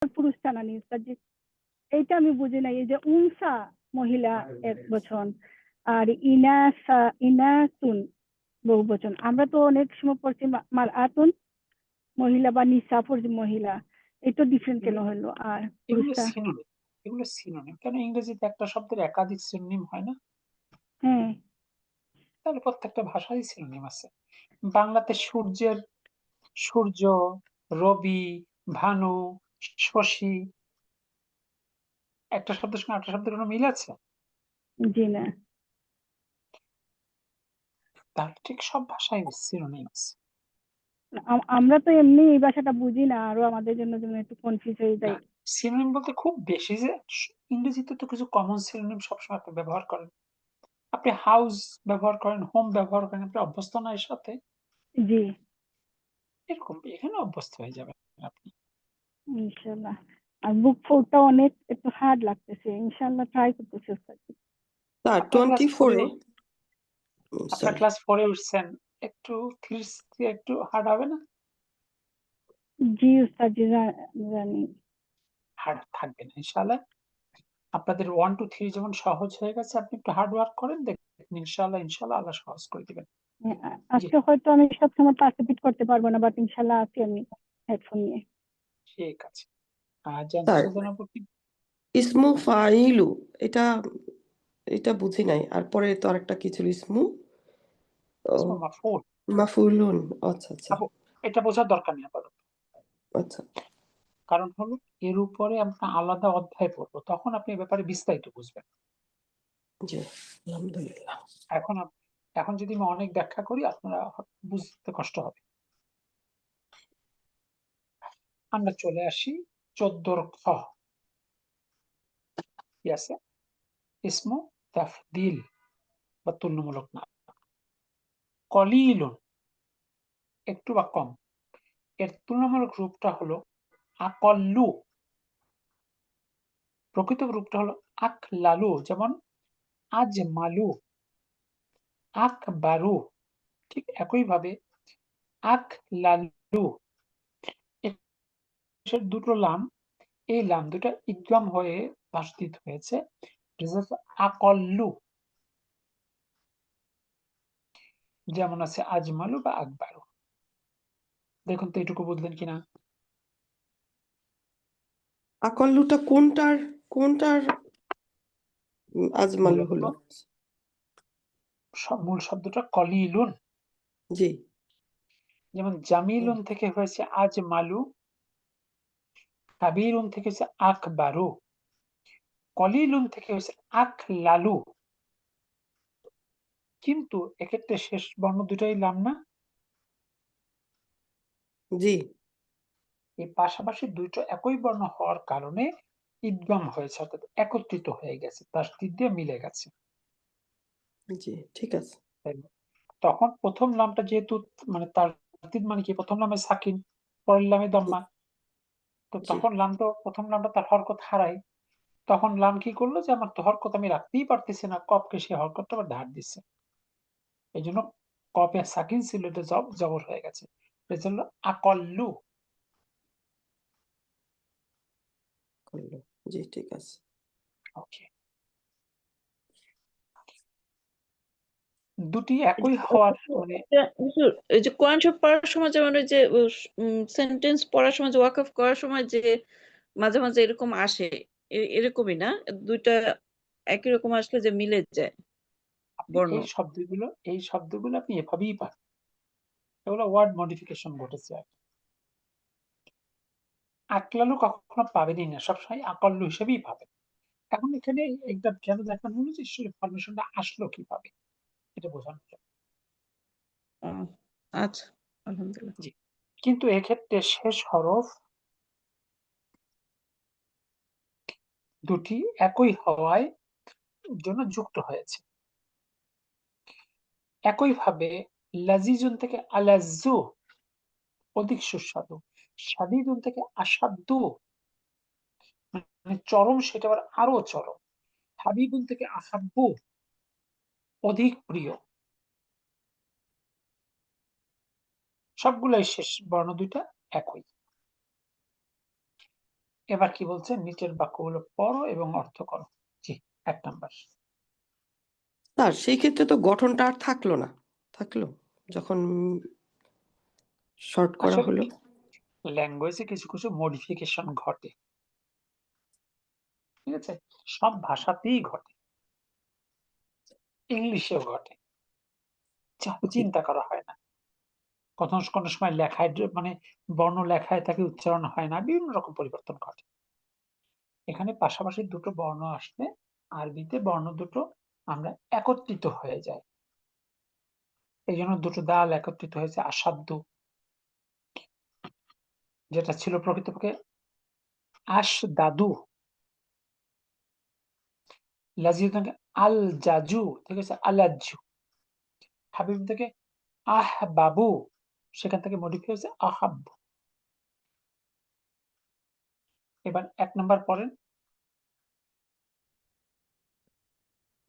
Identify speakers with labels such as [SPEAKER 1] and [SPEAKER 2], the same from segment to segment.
[SPEAKER 1] পুরুষটা না নিউজটা যে এইটা আমি বুঝি নাই। এই যে উনসা মহিলা এক বচন, আর ইনাসুন বহু বচন। আমরা তো অনেক সময় পড়ছি মাল আতুন মহিলা বা নিসা পড়ছি মহিলা, এটা ডিফারেন্ট কেন হলো? আর
[SPEAKER 2] এগুলো
[SPEAKER 1] পুরুষটা?
[SPEAKER 2] সিনোনিম, এগুলো সিনোনিম। কেন ইংরেজিতে একটা শব্দের একাধিক সিনোনিম হয় না?
[SPEAKER 1] হ্যাঁ।
[SPEAKER 2] তাহলে প্রত্যেকটা ভাষারই সিনোনিম আছে। বাংলাতে সূর্য, রবি, ভানু, শশী, একটা শব্দের সঙ্গে আরেকটা শব্দের কোনো মিল আছে?
[SPEAKER 1] জি না।
[SPEAKER 2] তাহলে ঠিক সব ভাষায় সিনোনিম আছে।
[SPEAKER 1] আমরা তো এমনি এই ভাষাটা বুঝি না, আরো আমাদের জন্য যেন একটু কনফিউজ হয়ে
[SPEAKER 2] না,
[SPEAKER 1] যায়।
[SPEAKER 2] সিনোনিম বলতে খুব বেশি যে ইংরেজিতে তো কিছু কমন সিনোনিম সবসময় আপনি ব্যবহার করেন। আপনি হাউস ব্যবহার করেন, হোম ব্যবহার করেন, আপনি অভ্যস্ত না এর সাথে?
[SPEAKER 1] জি।
[SPEAKER 2] এরকম এখানে অভ্যস্ত হয়ে যাবেন আপনি।
[SPEAKER 1] ইনশাল্লাহ। আর বুক ফোরটা অনেক একটু হার্ড লাগতেছে, ইনশাল্লাহ ট্রাই করতেছি ওস্তাদ।
[SPEAKER 3] স্যার
[SPEAKER 2] আপনার ক্লাস
[SPEAKER 3] 24 এ
[SPEAKER 2] আপনার
[SPEAKER 3] সরি
[SPEAKER 2] ক্লাস 4 এ উঠছেন, একটু 3 একটু হার্ড হবে না?
[SPEAKER 1] জি ওস্তাদ, জি জানি।
[SPEAKER 2] হার্ড থাকবে না ইনশাআল্লাহ। আপনাদের 1 2 3 যেমন সহজ হয়ে গেছে, আপনি একটু হার্ড ওয়ার্ক করেন, দেখবেন ইনশাআল্লাহ আল্লাহ সহজ করে দিবেন। জি,
[SPEAKER 1] আজকে হয়তো আমি সবসময় পার্টিসিপেট করতে পারবো না, বাট ইনশাল্লাহ আছি আমি হেডফোন নিয়ে।
[SPEAKER 2] ঠিক আছে। জানতে
[SPEAKER 3] স্যার
[SPEAKER 2] চাচ্ছেন আপু কি?
[SPEAKER 3] ইসমু ফাইলু, এটা এটা বুঝি নাই। আর পরে তো আরেকটা কি ছিল? ইসমু
[SPEAKER 2] ইসমু মাফউল।
[SPEAKER 3] মাফুলুন। আচ্ছা আচ্ছা
[SPEAKER 2] আপু এটা বোঝার দরকার নেই আপাতত।
[SPEAKER 3] আচ্ছা।
[SPEAKER 2] কারণ হলো এর উপরে আমরা আলাদা অধ্যায় পড়বো, তখন আপনি এ ব্যাপারে বিস্তারিত বুঝবেন।
[SPEAKER 3] জি আলহামদুলিল্লাহ।
[SPEAKER 2] এখন এখন যদি আমি অনেক ব্যাখ্যা করি আপনারা বুঝতে কষ্ট হবে। আমরা চলে আসি 14 খ। কি আছে? ইসমু তাফদিল বা তুলনামূলক নাম। কলিলুন একটু বা কম। এর তুলনামূলক রূপটা হলো আকল্লু। প্রকৃত রূপটা হলো আকলালু, যেমন আজমালু, আকবারু। ঠিক একইভাবে আকলালু এর দুটো লাম, এই লাম দুটো ইদগাম হয়ে তাসদীদ হয়েছে, আকল্লু। যেমন আছে আজমালু বা আকবারু। দেখুন তো এটুকু বুঝলেন কিনা?
[SPEAKER 3] আকল্লুটা কোনটার কোনটার আজমালু
[SPEAKER 2] মূলত
[SPEAKER 3] হলো?
[SPEAKER 2] মূল শব্দটা কলিলুন।
[SPEAKER 3] জি।
[SPEAKER 2] যেমন জামিলুন থেকে হয়েছে আজমালু, কাবীরুন থেকে হয়েছে আকবারু, কলিলুন থেকে হয়েছে আকলালু। কিন্তু এক্ষেত্রে শেষ বর্ণ দুটাই লাম না?
[SPEAKER 3] জি
[SPEAKER 2] এই পাশাপাশি দুটো একই বর্ণ হওয়ার কারণে ইদগাম হয়েছে, অর্থাৎ একত্রিত হয়ে গেছে, তাসদীদ দিয়ে মিলে গেছে।
[SPEAKER 3] জি ঠিক আছে।
[SPEAKER 2] তাই না? তখন প্রথম লামটা যেহেতু মানে তাসদীদ মানে কি, প্রথম লামে সাকিন, পরের লামে দম্মা, তো
[SPEAKER 3] জি
[SPEAKER 2] তখন প্রথম লামটা তার হরকত হারায়। তখন লাম কি করলো যে আমার তো হরকত আমি রাখতেই পারতেছি না, কফকে সে হরকতটা আবার ধার দিচ্ছে। এই জন্য কফে সাকিন ছিল, এটা জবর হয়ে গেছে। এটা হলো আকল্লু।
[SPEAKER 3] করলো। জি ঠিক আছে।
[SPEAKER 2] ওকে, দুটি একই হওয়ার মানে
[SPEAKER 4] হুজুর, এই যে কোরআন শরীফ পড়ার সময় যেমন ওই যে সেন্টেন্স পড়ার সময় যে ওয়াকফ করার সময় যে মাঝে মাঝে এরকম আসে, এরকমই না? দুইটা একই রকম আসলে যে মিলে যায়
[SPEAKER 2] আপনি
[SPEAKER 4] বর্ণ।
[SPEAKER 2] এই শব্দগুলো আপনি এভাবেই পান। এগুলো ওয়ার্ড মডিফিকেশন ঘটেছে আর কি। আকলালু কখনো পাবেনই না, সবসময় আকল্লু হিসেবেই পাবেন। এখন এখানে একটা কেন দেখানো হলো যে ফরমেশনটা আসলো কিভাবে, এটা বোঝানো যায়।
[SPEAKER 4] ও, আচ্ছা, আলহামদুলিল্লাহ।
[SPEAKER 2] জি, কিন্তু এক্ষেত্রে শেষ হরফ দুটি একই হওয়ায় জন্য যুক্ত হয়েছে। একইভাবে লাজিজুন থেকে আলাজ্জু অধিক সুস্বাদু, সাদিদুন থেকে আসাদ্দু মানে চরম, সেটা আবার আরো চরম। হাবিবুন থেকে আহাব্বু অধিক প্রিয়। সবগুলাই শেষ বর্ণ দুইটা একই। এবার কি বলছে, নিচের বাক্যগুলো পড়ো এবং অর্থ করো। জি, 1 নাম্বার।
[SPEAKER 3] স্যার সেই ক্ষেত্রে তো গঠনটা আর থাকলো না, থাকলো যখন শর্ট করা
[SPEAKER 2] আসলে
[SPEAKER 3] হলো।
[SPEAKER 2] ল্যাঙ্গুয়েজে কিছু কিছু মডিফিকেশন ঘটে, ঠিক আছে? সব ভাষাতেই ঘটে, ইংলিশেও ঘটে, চিন্তা করা হয় না। কোনো সময় লেখায় মানে বর্ণ লেখায় তাকে উচ্চারণ হয় না, বিভিন্ন রকম পরিবর্তন ঘটে। এখানে পাশাপাশি দুটো বর্ণ আসলে আরবিতে বর্ণ দুটো আমরা একত্রিত হয়ে যায়, এই জন্য দুটো দাল একত্রিত হয়েছে আসাধ্য, যেটা ছিল প্রকৃতপক্ষে আশ দাদু, লাজিউ থেকে আল জাজু, ঠিক আছে, আলাজু। হাবিব থেকে আহ বাবু, সেখান থেকে মডিফাই হয়েছে আহাব্বু। এবার 1 নাম্বার পড়েন।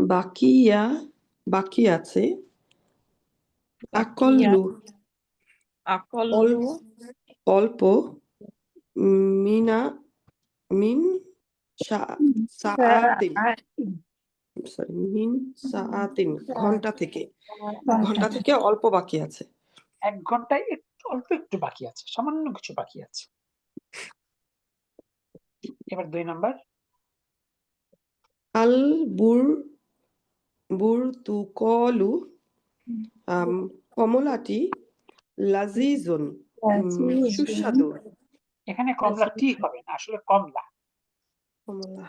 [SPEAKER 3] বাকিয়া, বাকি আছে, আকল্লু,
[SPEAKER 4] আকল্লু,
[SPEAKER 3] অল্প, মিনা, মিন সাআতিন, সরি মিন সাআতিন, ঘন্টা থেকে, ঘন্টা থেকে অল্প বাকি আছে।
[SPEAKER 2] 1 ঘন্টায় অল্প একটু বাকি আছে, সামান্য কিছু বাকি আছে। এবার 2 নাম্বার।
[SPEAKER 3] আল বুরতুকলু, কমলাটি, লাজিজুন, সুস্বাদু।
[SPEAKER 2] এখানে কমলা টি হবে না, আসলে কমলা।
[SPEAKER 3] কমলা,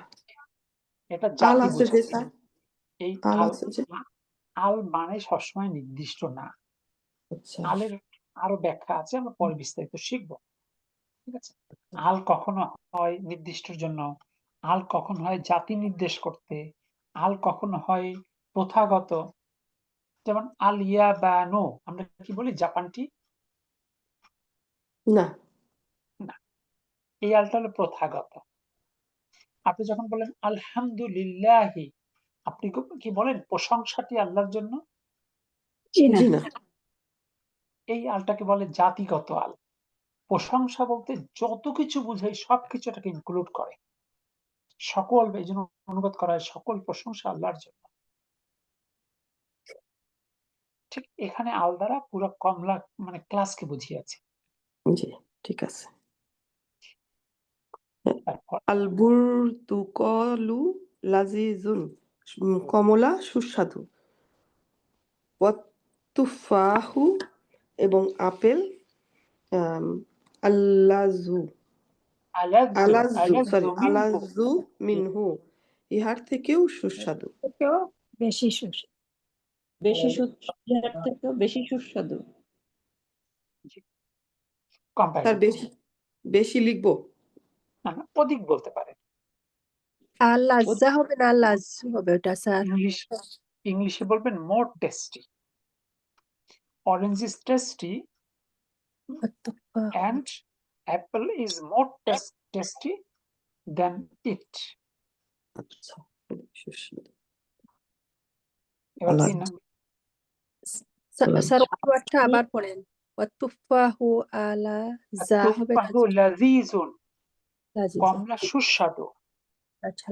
[SPEAKER 2] এটা
[SPEAKER 3] আল
[SPEAKER 2] জাতি
[SPEAKER 3] আছে যে
[SPEAKER 2] বোঝাচ্ছে।
[SPEAKER 3] স্যার,
[SPEAKER 2] এই
[SPEAKER 3] আল
[SPEAKER 2] আল,
[SPEAKER 3] আছে যে,
[SPEAKER 2] আল মানে সবসময় নির্দিষ্ট না।
[SPEAKER 3] আচ্ছা
[SPEAKER 2] আলের আরো ব্যাখ্যা আছে, আমরা পরে বিস্তারিত শিখবো, ঠিক আছে? আল কখনো হয় নির্দিষ্টর জন্য, আল কখনো হয় জাতি নির্দেশ করতে, আল কখনো হয় প্রথাগত। যেমন আল ইয়াবানু, আমরা কি বলি জাপানটি?
[SPEAKER 3] না,
[SPEAKER 2] না, এই আলটা হলো প্রথাগত। আপনি যখন বলেন আলহামদুলিল্লাহি, আপনি কি বলেন প্রশংসাটি আল্লাহর জন্য?
[SPEAKER 3] জি না,
[SPEAKER 2] এই আলটাকে বলে জাতিগত আল। প্রশংসা বলতে যত কিছু বুঝাই সবকিছু এটাকে ইনক্লুড করে, সকল, এই জন্য অনুবাদ করা হয় সকল প্রশংসা আল্লাহর জন্য। ঠিক এখানে আল দ্বারা পুরো কমলা মানে ক্লাসকে বুঝিয়েছে।
[SPEAKER 3] জি ঠিক আছে।
[SPEAKER 2] তারপর
[SPEAKER 3] আল বুরতুকলু লাজিজুন, কমলা সুস্বাদু, ওয়াত্তুফাহু এবং আপেল, আল্লাজু,
[SPEAKER 2] আলাজ্জু,
[SPEAKER 3] আলাজু, সরি
[SPEAKER 2] আলাজ্জু মিনহু,
[SPEAKER 3] আলাজু মিনহু, ইহার থেকেও সুস্বাদু।
[SPEAKER 1] বেশি সুস্বাদু।
[SPEAKER 4] ইহার থেকেও বেশি সুস্বাদু।
[SPEAKER 3] তার
[SPEAKER 2] কম্পারেটিভ।
[SPEAKER 3] বেশি, বেশি লিখবো?
[SPEAKER 2] না, অধিক বলতে পারে।
[SPEAKER 5] লাজ্জা হবে না, লাজ্জু হবে ওটা স্যার।
[SPEAKER 2] ইংলিশে বলবেন more tasty. Orange is tasty and apple is more tasty than it.
[SPEAKER 3] আচ্ছা, সুস্বাদু।
[SPEAKER 2] এবার
[SPEAKER 3] আলাদা।
[SPEAKER 2] 3 নাম্বার।
[SPEAKER 5] স্যার ওয়ার্ডটা আবার পড়েন। ওয়াতুফাহু আলা যা হবে না,
[SPEAKER 2] আত-তুফাহু লাযীযুন,
[SPEAKER 5] লাজিজ।
[SPEAKER 2] কমলা সুস্বাদু।
[SPEAKER 5] আচ্ছা,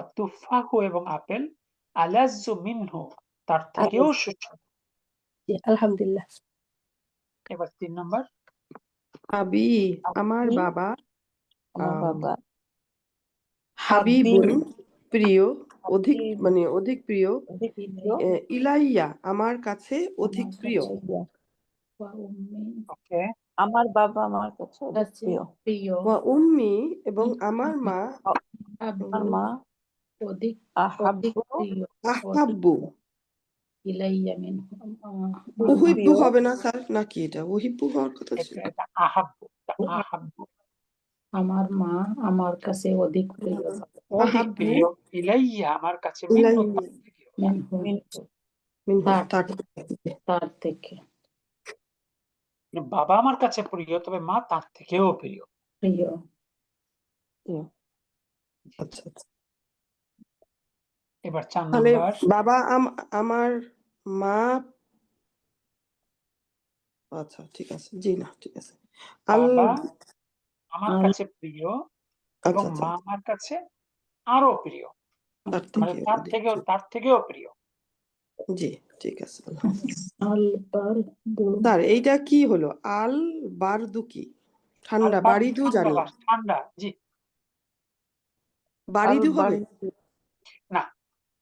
[SPEAKER 2] আত-তুফাহু এবং আপেল আলাজ্জু মিনহু, তার থেকেও সুস্বাদু।
[SPEAKER 5] আলহামদুলিল্লাহ।
[SPEAKER 2] এবার 3 নাম্বার।
[SPEAKER 3] আবি, আমার বাবা,
[SPEAKER 4] আমার বাবা,
[SPEAKER 3] হাবিবুন, প্রিয়, অধিক
[SPEAKER 4] হাবিব,
[SPEAKER 3] মানে অধিক প্রিয়,
[SPEAKER 4] অধিক প্রিয়,
[SPEAKER 3] ইলাইয়া, আমার কাছে অধিক
[SPEAKER 4] আমার
[SPEAKER 3] প্রিয়।
[SPEAKER 4] কাছে ইয়া।
[SPEAKER 2] ওকে,
[SPEAKER 4] আমার বাবা আমার কাছে অধিক প্রিয়।
[SPEAKER 3] ওয়া উম্মি এবং আমার মা,
[SPEAKER 4] আমার মা আহাব্বু,
[SPEAKER 3] আহাব্বু,
[SPEAKER 4] অধিক
[SPEAKER 3] উহিব্বু
[SPEAKER 4] প্রিয়।
[SPEAKER 3] হবে না স্যার, নাকি এটা উহিব্বু হওয়ার কথা ছিল?
[SPEAKER 2] এটা আহাব্বু, আহাব্বু,
[SPEAKER 6] আমার মা আমার কাছে অধিক প্রিয়।
[SPEAKER 2] অধিক
[SPEAKER 3] আহাব্বু
[SPEAKER 2] প্রিয়, ইলাইয়া আমার কাছে, মিনহু
[SPEAKER 3] ইলাইয়া,
[SPEAKER 2] তার থেকেও।
[SPEAKER 6] মিনহু
[SPEAKER 4] মিনহু,
[SPEAKER 3] মিনহু
[SPEAKER 6] তার
[SPEAKER 3] তার
[SPEAKER 6] থেকে। তার থেকে
[SPEAKER 2] বাবা আমার কাছে প্রিয়, তবে মা তার থেকেও প্রিয়।
[SPEAKER 6] প্রিয়।
[SPEAKER 3] আচ্ছা আচ্ছা।
[SPEAKER 2] এবার 4
[SPEAKER 3] তাহলে
[SPEAKER 2] নাম্বার।
[SPEAKER 3] বাবা আমার মা, আচ্ছা ঠিক আছে, জি না ঠিক আছে। আল
[SPEAKER 2] বাবা আমার
[SPEAKER 6] আল-
[SPEAKER 2] কাছে প্রিয়, এবং
[SPEAKER 3] আচ্ছা আচ্ছা
[SPEAKER 2] মা আমার কাছে আরো প্রিয়,
[SPEAKER 3] তার
[SPEAKER 2] মানে
[SPEAKER 3] থেকে
[SPEAKER 2] তার
[SPEAKER 3] অধিক
[SPEAKER 2] থেকেও
[SPEAKER 3] প্রিয়।
[SPEAKER 2] তার থেকেও প্রিয়।
[SPEAKER 3] জি ঠিক আছে, আল্লাহ হাফেজ।
[SPEAKER 6] البرد
[SPEAKER 3] স্যার এইটা কি হলো? আল বারদু কি? ঠান্ডা,
[SPEAKER 2] আলবার্দ
[SPEAKER 3] বারিদু
[SPEAKER 2] ঠান্ডা,
[SPEAKER 3] জানলাম,
[SPEAKER 2] ঠান্ডা, জি
[SPEAKER 3] বারিদু হবে
[SPEAKER 2] না,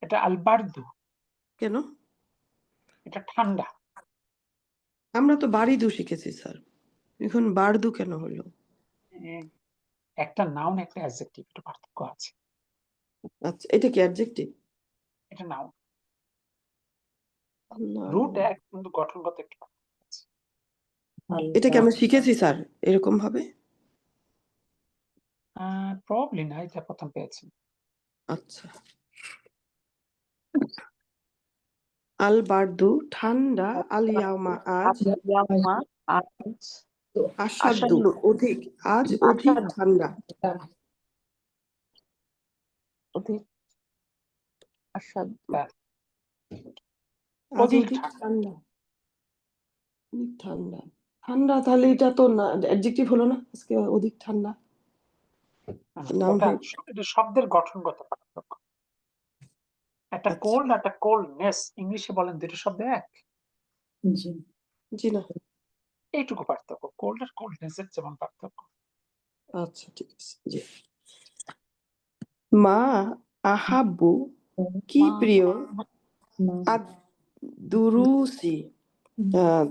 [SPEAKER 2] এটা আলবার্দু,
[SPEAKER 3] কেন?
[SPEAKER 2] এটা ঠান্ডা।
[SPEAKER 3] আমরা তো বারিদু শিখেছি স্যার, এখন বারদু কেন হলো?
[SPEAKER 2] উম, একটা নাউন একটা অ্যাডজেক্টিভ, একটু পার্থক্য আছে।
[SPEAKER 3] আচ্ছা এটা কি অ্যাডজেক্টিভ?
[SPEAKER 2] এটা নাউন,
[SPEAKER 3] না,
[SPEAKER 2] রুট এক কিন্তু গঠনগত একটু পার্থক্য আছে।
[SPEAKER 3] এটা কি আমরা
[SPEAKER 6] البرد
[SPEAKER 3] শিখেছি স্যার এরকম ভাবে?
[SPEAKER 2] প্রবাবলি না, এটা প্রথম পেয়েছি।
[SPEAKER 3] আচ্ছা, আল বারদু ঠান্ডা, আল ইয়াউমা আজ,
[SPEAKER 4] ইয়াউমা আজ
[SPEAKER 3] আসাদ্দু
[SPEAKER 4] আসাল্লু
[SPEAKER 3] অধিক, আজ অধিক
[SPEAKER 4] আসাদ
[SPEAKER 3] ঠান্ডা,
[SPEAKER 4] অধিক আসাদ
[SPEAKER 2] হ্যাঁ,
[SPEAKER 3] আজ
[SPEAKER 2] অধিক
[SPEAKER 3] অধিক
[SPEAKER 2] ঠান্ডা।
[SPEAKER 3] ঠান্ডা, অধিক ঠান্ডা। ঠান্ডা তাহলে এটা তো না অ্যাডজেক্টিভ হলো না, আজকে অধিক ঠান্ডা নাউন
[SPEAKER 2] ওটা
[SPEAKER 3] হয়ে।
[SPEAKER 2] এটা শব্দের গঠনগত পার্থক্য। একটা
[SPEAKER 3] আচ্ছা
[SPEAKER 2] কোল্ড একটা কোল্ডনেস, ইংলিশে বলেন দুটো শব্দ এক,
[SPEAKER 6] জি
[SPEAKER 3] জি না,
[SPEAKER 2] এইটুকু পার্থক্য, কোল্ড আর কোল্ডনেস এর যেমন পার্থক্য।
[SPEAKER 3] আচ্ছা ঠিক আছে জি। মা আহাব্বু কি
[SPEAKER 4] মা
[SPEAKER 3] প্রিয়,
[SPEAKER 6] মা
[SPEAKER 3] আদ দুরুসি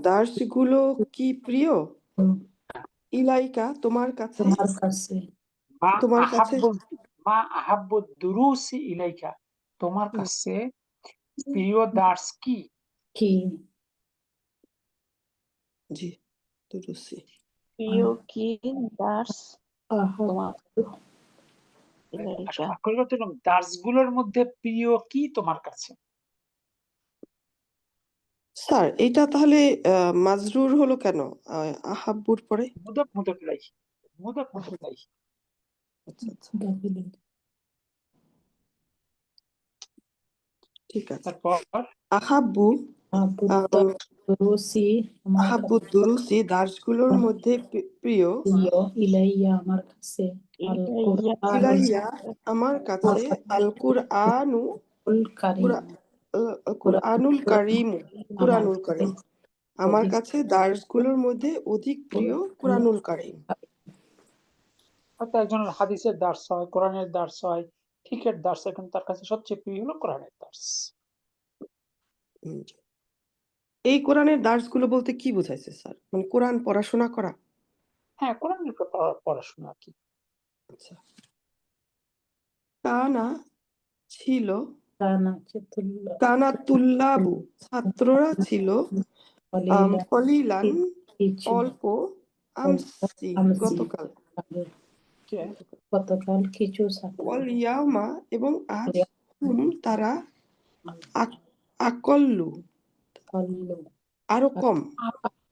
[SPEAKER 3] দার্সগুলো কি প্রিয়, ইলাইকা তোমার কাছে,
[SPEAKER 6] তোমার কাছে
[SPEAKER 2] মা
[SPEAKER 3] তোমার কাছে,
[SPEAKER 2] আহাব্বু মা আহাব্বু দুরুসি ইলাইকা, তোমার
[SPEAKER 3] হুম,
[SPEAKER 2] কাছে প্রিয় দার্স কি?
[SPEAKER 6] কি
[SPEAKER 3] জি দুরুসি,
[SPEAKER 4] প্রিয় কি দার্স
[SPEAKER 6] আহাব
[SPEAKER 4] তোমার
[SPEAKER 2] আসলে
[SPEAKER 4] ইলাইকা
[SPEAKER 2] বাক্যের অর্থ এরকম, দার্স গুলোর মধ্যে প্রিয় কি তোমার কাছে?
[SPEAKER 3] স্যার এটা তাহলে মাজরুর হলো কেন আহাব্বুর পরে?
[SPEAKER 2] মুদক মুদক লাই, মুদক মুদক লাই।
[SPEAKER 3] আচ্ছা আচ্ছা
[SPEAKER 6] গাফিলিন
[SPEAKER 3] ঠিক আছে।
[SPEAKER 2] তারপর
[SPEAKER 3] আহাব্বু
[SPEAKER 6] আবুদ্দা
[SPEAKER 3] আম,
[SPEAKER 6] রুসি আমার
[SPEAKER 3] আহাব্বু
[SPEAKER 6] কাছে
[SPEAKER 3] দুরুসি দার্সগুলোর মধ্যে প্রিয়,
[SPEAKER 6] প্রিয় ইলাইয়া আমার কাছে আল
[SPEAKER 4] ইলাইয়া
[SPEAKER 6] কোরআন
[SPEAKER 3] ইলাইয়া আমার কাছে, আল কুরআনু
[SPEAKER 6] কারীম
[SPEAKER 3] কুরআনুল কারীম,
[SPEAKER 6] আমার
[SPEAKER 3] কুরআনুল
[SPEAKER 6] কাছে
[SPEAKER 3] কারীম আমার
[SPEAKER 6] অধিক
[SPEAKER 3] কাছে দার্সগুলোর মধ্যে অধিক প্রিয় কুরআনুল কারীম।
[SPEAKER 2] হয়তো একজনের হাদিসের দার্স হয়, কোরআনের দার্স হয়, ফিকের দার্স হয়, কিন্তু তার কাছে সবচেয়ে প্রিয় হলো কোরআনের দার্স।
[SPEAKER 3] হুম। এই কোরআনের দার্সগুলো বলতে কি বোঝাইছে স্যার, মানে কোরআন পড়াশোনা করা?
[SPEAKER 2] হ্যাঁ, কোরআনের উপর পড়াশোনা আর কি।
[SPEAKER 3] আচ্ছা, কানা ছিল,
[SPEAKER 6] কানাতুল্লাহ
[SPEAKER 3] কানাতুল্লাবু ছাত্ররা ছিল, কলিলান
[SPEAKER 6] কিছু
[SPEAKER 3] অল্প, আমসি
[SPEAKER 6] আমসি
[SPEAKER 3] গতকাল,
[SPEAKER 2] কে?
[SPEAKER 6] গতকাল কিছু ছাত্র
[SPEAKER 3] ওয়াল ইয়াউমা এবং আজ, হুম তারা, আকল্লু
[SPEAKER 6] কল্লু
[SPEAKER 3] আরো কম।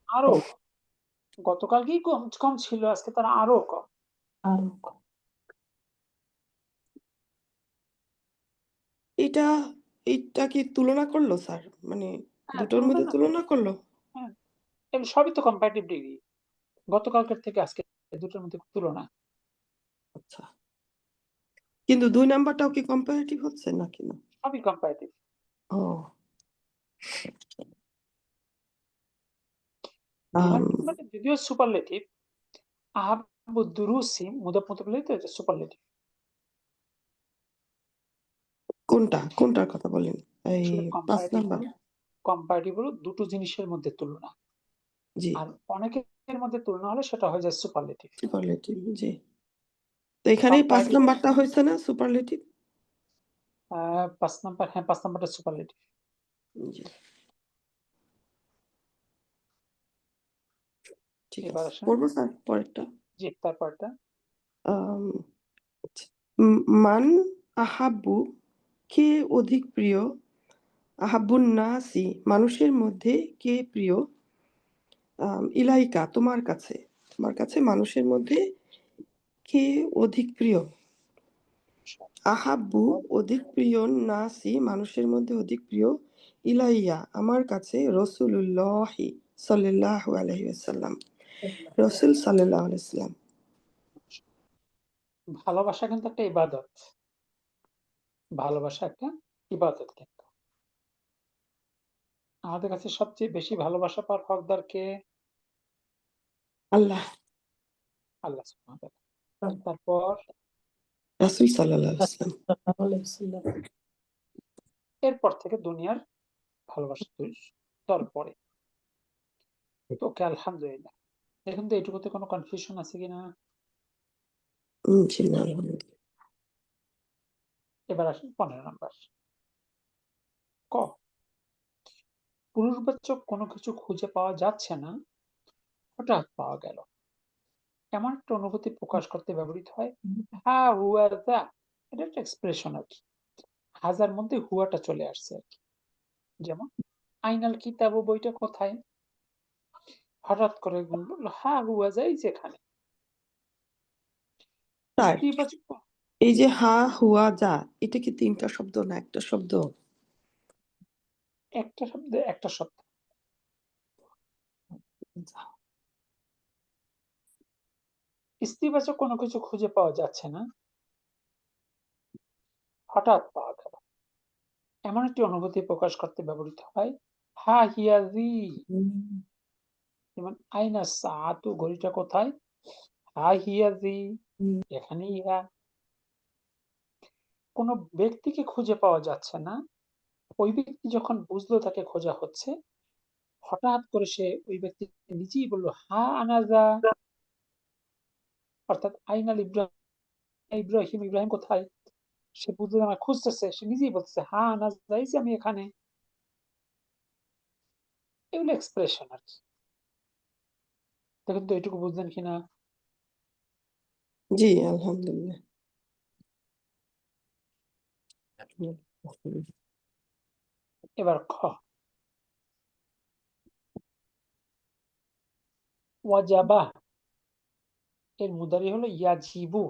[SPEAKER 2] আরো, গতকাল কি কম কম ছিল, আজকে তারা আরো কম।
[SPEAKER 6] আরো
[SPEAKER 3] এটা এইটা কি তুলনা করলো স্যার, মানে
[SPEAKER 2] হ্যাঁ,
[SPEAKER 3] দুটোর মধ্যে তুলনা করলো?
[SPEAKER 2] হ্যাঁ, এগুলো সবই তো কম্পারেটিভ ডিগ্রি, গতকালকের থেকে আজকে দুটোর মধ্যে তুলনা।
[SPEAKER 3] আচ্ছা, কিন্তু 2 নাম্বারটাও কি কম্পারেটিভ হচ্ছে নাকি না?
[SPEAKER 2] সবই কম্পারেটিভ।
[SPEAKER 3] ও আম,
[SPEAKER 2] মানে যদিও সুপারলেটিভ, আহাব্বু দুরুসি মুদাফ মুদাফ ইলাইহি, তো এটা সুপারলেটিভ।
[SPEAKER 3] কোনটার কথা বলেন? এই
[SPEAKER 2] আসলে
[SPEAKER 3] 5 নাম্বার?
[SPEAKER 2] কম্পারেটিভ হলো দুটো জিনিসের মধ্যে তুলনা,
[SPEAKER 3] জি
[SPEAKER 2] আর অনেকের মধ্যে তুলনা হলে সেটা হয়ে যায় সুপারলেটিভ।
[SPEAKER 3] সুপারলেটিভ, জি। তো এখানেই 5
[SPEAKER 2] কম্পারেটিভ
[SPEAKER 3] নাম্বারটা হয়েছে না সুপারলেটিভ?
[SPEAKER 2] 5 নাম্বার, হ্যাঁ 5 নাম্বারটা সুপারলেটিভ।
[SPEAKER 3] জি ঠিক
[SPEAKER 2] এবার
[SPEAKER 3] আছে,
[SPEAKER 2] আসেন,
[SPEAKER 3] পড়বো স্যার পরেরটা।
[SPEAKER 2] জি তারপরটা।
[SPEAKER 3] আম, আচ্ছা। মান আহাব্বু কে অধিক প্রিয়, আহাব্বুন নাসি মানুষের মধ্যে কে প্রিয়, ইলাইকা তোমার কাছে, তোমার কাছে মানুষের মধ্যে কে অধিক প্রিয়, আহাব্বু অধিক প্রিয়, নাসি মানুষের মধ্যে অধিক প্রিয়, ইলাইয়া আমার কাছে, রসুলুল্লাহি সাল্লাল্লাহু আলাইহি ওয়াসাল্লাম রসুল সাল্লাল্লাহু আলাইহি ওয়াসাল্লাম।
[SPEAKER 2] ভালোবাসা কিন্তু একটা ইবাদত। ভালোবাসা একটা ইবাদত কিন্তু। আমাদের কাছে সবচেয়ে বেশি ভালোবাসা পাওয়ার হকদার কে?
[SPEAKER 3] আল্লাহ,
[SPEAKER 2] আল্লাহ সুবহানাহু ওয়া তাআলা। তারপর
[SPEAKER 3] রাসূল সাল্লাল্লাহু আলাইহি ওয়াসাল্লাম।
[SPEAKER 6] সাল্লাল্লাহু আলাইহি ওয়াসাল্লাম।
[SPEAKER 2] এরপর থেকে দুনিয়ার ভালোবাসা পরে। তো ওকে আলহামদুলিল্লাহ। এখন তো এইটুকুতে কোনো কনফিউশন আছে কিনা?
[SPEAKER 3] জি না, আলহামদুলিল্লাহ।
[SPEAKER 2] এবার আসুন 15 নাম্বার। ক, পুরুষবাচক কোনো কিছু খুঁজে পাওয়া যাচ্ছে না, হঠাৎ পাওয়া গেল। এমন একটা অনুভূতি প্রকাশ করতে ব্যবহৃত হয়। হা হুয়া যা, এটা একটা এক্সপ্রেশন আর কি। হাজার মধ্যে হুয়াটা চলে আসছে আর কি। যেমন আইনাল কিতাবু বইটা কোথায়? হঠাৎ করে বলল হা হুয়া যাই যেখানে।
[SPEAKER 3] স্যার,
[SPEAKER 2] স্ত্রীবাচক
[SPEAKER 3] এই যে হা হুয়া যা, এটা কি 3টা শব্দ না একটা শব্দ?
[SPEAKER 2] একটা শব্দ একটা শব্দ। স্ত্রীবাচক কোনো কিছু খুঁজে পাওয়া যাচ্ছে না, হঠাৎ পাওয়া গেল। এমন একটি অনুভূতি প্রকাশ করতে ব্যবহৃত হয়। হা হিয়া জি, যেমন আইনা সাআতু, ঘড়িটা কোথায়? হা হিয়া জি, এখানে ইহা। কোনো ব্যক্তিকে খুঁজে পাওয়া যাচ্ছে না, ওই ব্যক্তি যখন বুঝলো তাকে খোঁজা হচ্ছে, হঠাৎ করে সে ওই ব্যক্তি নিজেই বলল হা আনাজা, অর্থাৎ আইনাল ইব্রাহিম, ইব্রাহিম কোথায়? সে বুঝলো আমার খুঁজতেছে, সে নিজেই বলতেছে হা আনাজা, এই যে আমি এখানে। এগুলো এক্সপ্রেশন আর কি। দেখুন তো এইটুকু বুঝলেন কিনা?
[SPEAKER 3] জি আলহামদুলিল্লাহ।
[SPEAKER 2] এবার খ, ওয়াজাবা এর মুদারি হলো ইয়াজিবু।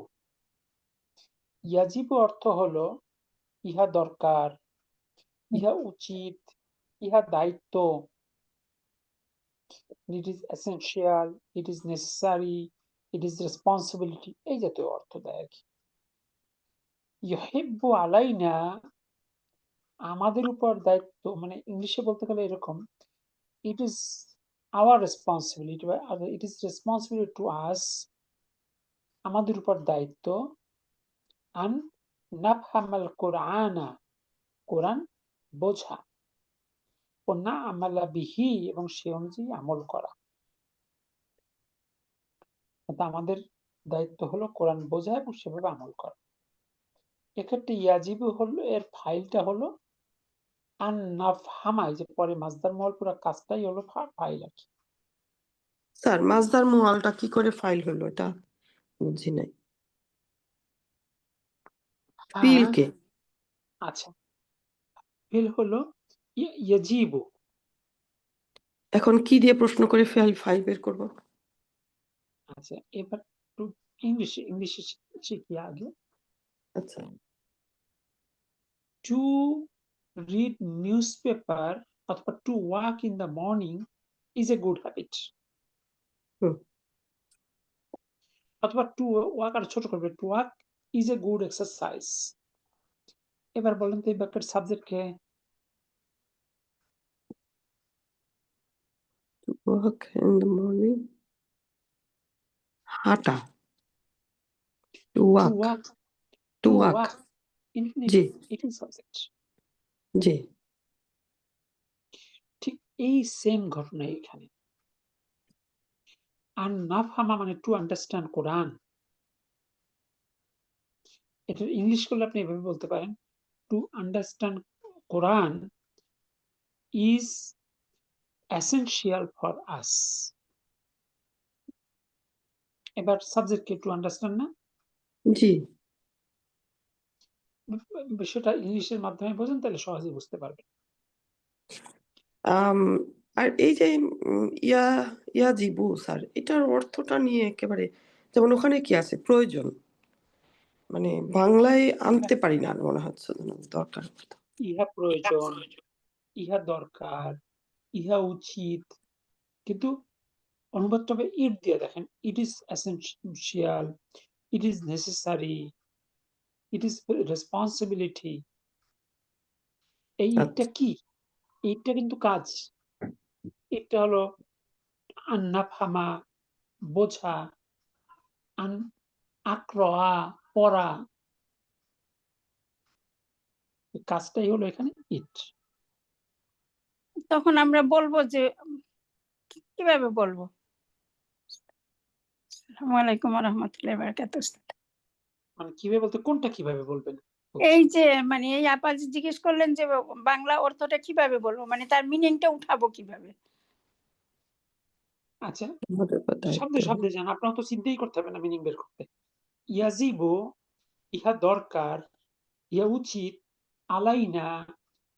[SPEAKER 2] ইয়াজিবু অর্থ হলো ইহা দরকার, ইহা উচিত, ইহা দায়িত্ব। It is essential, it is necessary, it is responsibility, এই জাতীয় অর্থ দেয় আর কি। ইউহিব্বু আলাইনা, আমাদের উপর দায়িত্ব, মানে ইংলিশে বলতে গেলে এরকম, it is our responsibility, it is responsibility to us, আমাদের উপর দায়িত্ব, আন নাফহামাল কোরআনা, কোরআন বোঝা, ও না আমালা বিহি, এবং সে অনুযায়ী আমল করা। আমাদের দায়িত্ব হলো কোরআন বোঝা এবং সেভাবে আমল করা। এক্ষেত্রে ইয়াজিবু হলো এর ফাইলটা হলো আন নাফহামা, এই যে পরে মাসদার মহল, পুরো কাজটাই হলো ফাইল আর কি।
[SPEAKER 3] স্যার, মাজদার মুআলটা কি করে ফাইল হলো, এটা বুঝি নাই। ফিল
[SPEAKER 2] হ্যাঁ,
[SPEAKER 3] কে?
[SPEAKER 2] আচ্ছা, ফিল হলো ইয়াজিবু।
[SPEAKER 3] এখন কি দিয়ে প্রশ্ন করে ফাইল বের করব?
[SPEAKER 2] আচ্ছা, এবার একটু ইংলিশে শিখি আগে।
[SPEAKER 3] আচ্ছা,
[SPEAKER 2] টু রিড নিউজ পেপার অথবা to walk in the morning is a good habit,
[SPEAKER 3] হুম,
[SPEAKER 2] অথবা টু ওয়াক আর ছোট করবে, to walk is a good exercise. এবার বলেন তো এই বাক্যের সাবজেক্ট কে?
[SPEAKER 3] to walk in the morning, হাঁটা, to
[SPEAKER 2] to
[SPEAKER 3] walk,
[SPEAKER 2] walk,
[SPEAKER 3] to
[SPEAKER 2] to
[SPEAKER 3] walk,
[SPEAKER 2] walk,
[SPEAKER 3] জি
[SPEAKER 2] ইনফিনিটিভ সাবজেক্ট।
[SPEAKER 3] জি।
[SPEAKER 2] ঠিক এই সেম ঘটনা এখানে। আর নাফহামা মানে টু আন্ডারস্ট্যান্ড কোরআন। এটা ইংলিশ করলে আপনি এভাবে বলতে পারেন, to understand Quran is essential for us. এবার সাবজেক্ট কে? টু আন্ডারস্ট্যান্ড না?
[SPEAKER 3] জি।
[SPEAKER 2] বিষয়টা ইংলিশের মাধ্যমে বোঝেন তাহলে সহজেই বুঝতে পারবেন।
[SPEAKER 3] আর এই যে ইয়াজিবু স্যার, এটার অর্থটা নিয়ে একেবারে, যেমন ওখানে কি আছে প্রয়োজন, মানে বাংলায় আনতে পারি না মনে হচ্ছে যেন দরকার।
[SPEAKER 2] ইহা প্রয়োজন, ইহা দরকার, ইহা উচিত, কিন্তু অনুবাদটা হবে ইট দিয়ে। দেখেন, it is essential, it is necessary, it is responsibility. এইটা
[SPEAKER 3] আচ্ছা
[SPEAKER 2] কি? এইটা কিন্তু কাজ। এটা হলো আন্নাফামা, বোঝা, আকরা, পড়া। এই কাজটাই হলো এখানে ইট।
[SPEAKER 7] তখন আমরা বলবো যে কিভাবে বলবো? আসসালামু আলাইকুম ওয়া রাহমাতুল্লাহি ওয়া বারাকাতুহু।
[SPEAKER 2] মানে কিভাবে বলতে কোনটা কিভাবে বলবেন?
[SPEAKER 7] এই যে মানে এই আপা যে জিজ্ঞেস করলেন যে বাংলা অর্থটা কিভাবে বলবো, মানে তার মিনিংটা উঠাবো কিভাবে?
[SPEAKER 2] আচ্ছা,
[SPEAKER 3] আমাদের দায়িত্ব
[SPEAKER 2] শব্দে শব্দে যান। আপনার তো চিন্তাই করতে হবে না মিনিং বের করতে। ইয়াজিবু, ইহা দরকার, ইহা উচিত, আলাইনা,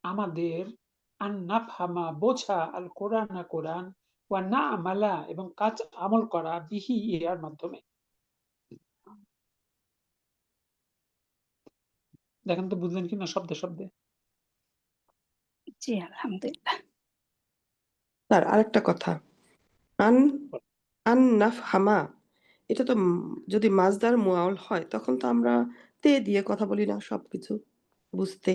[SPEAKER 2] আমাদের, আন্নাফহামা, বোঝা, আল কোরআন, কোরআন, ওয়া না আমালা, এবং কাজ আমল করা, বিহি, ইহার মাধ্যমে। দেখেন তো বুঝলেন কিনা শব্দে শব্দে?
[SPEAKER 7] জি আলহামদুলিল্লাহ।
[SPEAKER 3] স্যার আরেকটা কথা, আন নাফহামা, এটা তো যদি মাজদার মুআউল হয় তখন তো আমরা তে দিয়ে কথা বলি না সবকিছু বুঝতে।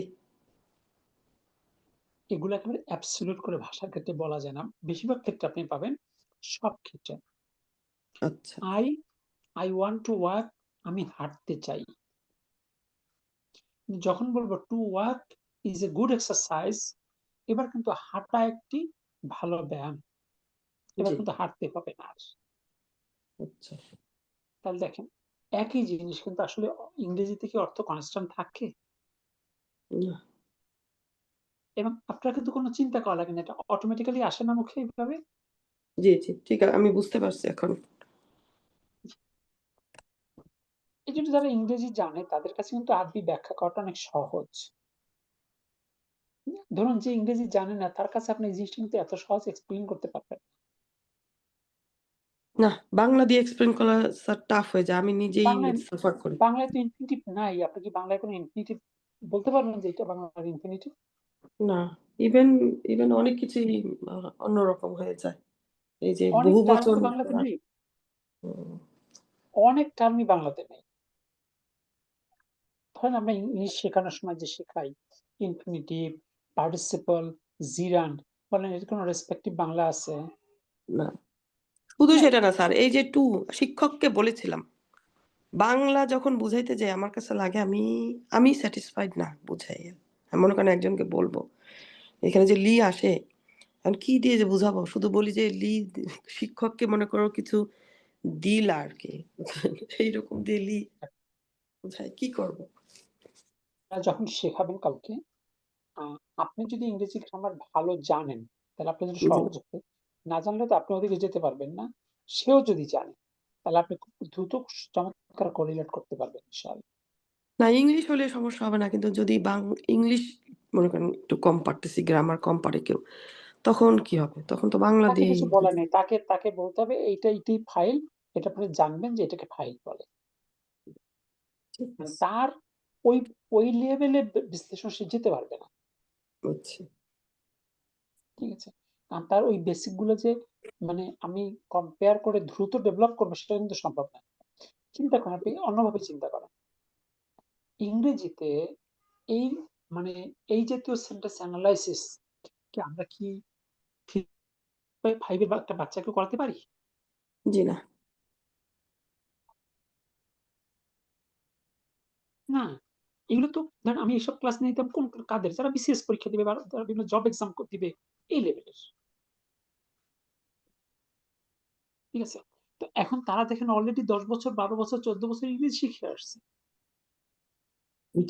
[SPEAKER 2] এগুলো একেবারে অ্যাবসলিউট করে ভাষার ক্ষেত্রে বলা যায় না। বেশিরভাগ ক্ষেত্রে আপনি পাবেন সব ক্ষেত্রে।
[SPEAKER 3] আচ্ছা
[SPEAKER 2] আই ওয়ান্ট টু ওয়াক, আমি হাঁটতে চাই। যখন বলবো two walk is a good exercise, এবার কিন্তু হাঁটা একটি ভালো ব্যায়াম। এবার
[SPEAKER 3] জি
[SPEAKER 2] কিন্তু হাঁটতে হবে না আর।
[SPEAKER 3] আচ্ছা
[SPEAKER 2] তাহলে দেখেন একই জিনিস কিন্তু আসলে ইংরেজিতে কি অর্থ কনস্ট্যান্ট থাকে?
[SPEAKER 3] না
[SPEAKER 2] এবং আপনার কিন্তু কোনো চিন্তা করা লাগে না, এটা অটোমেটিক্যালি আসে না মুখে এইভাবে।
[SPEAKER 3] জি জি ঠিক আছে, আমি বুঝতে পারছি এখন।
[SPEAKER 2] এই জন্য যারা ইংরেজি জানে তাদের কাছে কিন্তু আরবি ব্যাখ্যা করাটা অনেক সহজ। ধরুন যে ইংরেজি জানে না তার কাছে আপনি এই জিনিসটা কিন্তু এত সহজ এক্সপ্লেইন করতে পারবেন।
[SPEAKER 3] না বাংলা দিয়ে এক্সপ্লেন করা স্যার টাফ হয়ে যায়, আমি নিজেই
[SPEAKER 2] বাংলায়
[SPEAKER 3] সাফার করি।
[SPEAKER 2] বাংলায় তো ইনফিনিটিভ নাই। আপনি কি বাংলায় কোনো ইনফিনিটিভ বলতে পারবেন যে এটা বাংলার ইনফিনিটিভ?
[SPEAKER 3] না ইভেন ইভেন অনেক কিছুই অন্যরকম হয়ে যায়, এই যে
[SPEAKER 2] অনেক
[SPEAKER 3] বহু
[SPEAKER 2] টার্ম
[SPEAKER 3] বচন
[SPEAKER 2] তো বাংলাতে নেই।
[SPEAKER 3] হুম,
[SPEAKER 2] অনেক টার্মই বাংলাতে নেই। ধরেন আমরা ইংলিশ শেখানোর সময় যে শেখাই ইনফিনিটিভ, পার্টিসিপল, জিরান্ড, বলেন এর কোনো রেসপেক্টিভ বাংলা আছে?
[SPEAKER 3] না শুধু
[SPEAKER 2] নাই।
[SPEAKER 3] সেটা না স্যার, এই যে টু শিক্ষককে বলেছিলাম বাংলা যখন বুঝাইতে যাই আমার কাছে লাগে আমি আমি স্যাটিসফাইড না বুঝাই। আমি মনে করেন একজনকে বলবো এখানে যে লি আসে, এখন কি দিয়ে যে বুঝাবো, শুধু বলি যে লি, শিক্ষককে মনে করো কিছু দিল আর কি এইরকম দিয়ে লি বুঝাই, কি করব?
[SPEAKER 2] যখন শেখাবেন কাউকে, আপনি যদি ইংরেজি গ্রামার ভালো জানেন তাহলে আপনার জন্য
[SPEAKER 3] জি।
[SPEAKER 2] সহজ হবে। না জানলে তো আপনি ওদিকে যেতে পারবেন না। সেও যদি জানে তাহলে আপনি খুব দ্রুত চমৎকার কোরিলেট করতে পারবেন ইনশাআল্লাহ।
[SPEAKER 3] না ইংলিশ হলে সমস্যা হবে না, কিন্তু যদি ইংলিশ মনে করেন একটু কম পারতেছি, গ্রামার কম পারে কেউ, তখন কি হবে? তখন তো বাংলা
[SPEAKER 2] তাকে
[SPEAKER 3] দিয়েই
[SPEAKER 2] কিছু বলার নেই, তাকে বলতে হবে এইটা এটাই ফাইল, এটা আপনি জানবেন যে এটাকে ফাইল বলে।
[SPEAKER 3] ঠিক
[SPEAKER 2] মানে
[SPEAKER 3] আছে।
[SPEAKER 2] তার ওই ওই লেভেলে বিশ্লেষণ সে যেতে পারবে না।
[SPEAKER 3] বুঝছি।
[SPEAKER 2] ঠিক আছে? কারণ তার ওই বেসিক গুলো যে মানে আমি কম্পেয়ার করে দ্রুত ডেভেলপ করবো সেটা কিন্তু সম্ভব না। চিন্তা করেন, আপনি অন্যভাবে চিন্তা করেন। ইংরেজিতে এই মানে এই জাতীয় সেন্টেন্স অ্যানালাইসিস কি আমরা কি 5 এর একটা বাচ্চাকে করাতে পারি?
[SPEAKER 3] জি না
[SPEAKER 2] না। এগুলো তো ধরেন আমি এইসব ক্লাস নিতাম কোন কাদের? যারা বিসিএস পরীক্ষা দিবে বা যারা বিভিন্ন জব এক্সাম দিবে এই লেভেলের। ঠিক আছে? তো এখন তারা দেখেন অলরেডি 10 বছর, 12 বছর, 14 বছর ইংরেজি শিখে আসছে।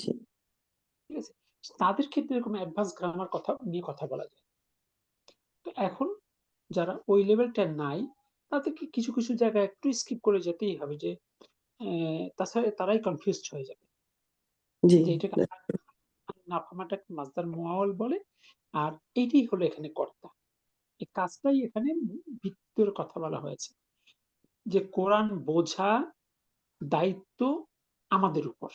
[SPEAKER 3] জি
[SPEAKER 2] ঠিক আছে? তাদের ক্ষেত্রে এরকম অ্যাডভান্স গ্রামার কথা নিয়ে কথা বলা যায়। তো এখন যারা ওই লেভেলটা নাই তাদেরকে কিছু, কিছু জায়গায় একটু স্কিপ করে যেতেই হবে যে তাছাড়া তারাই কনফিউজড হয়ে যাবে।
[SPEAKER 3] জি
[SPEAKER 2] যে এটাকে নাফামাটাকে মাসদার মুআওয়াল বলে আর এইটাই হলো এখানে কর্তা। এই কাজটাই এখানে ভিত্তির কথা বলা হয়েছে। যে কোরআন বোঝা দায়িত্ব আমাদের উপর।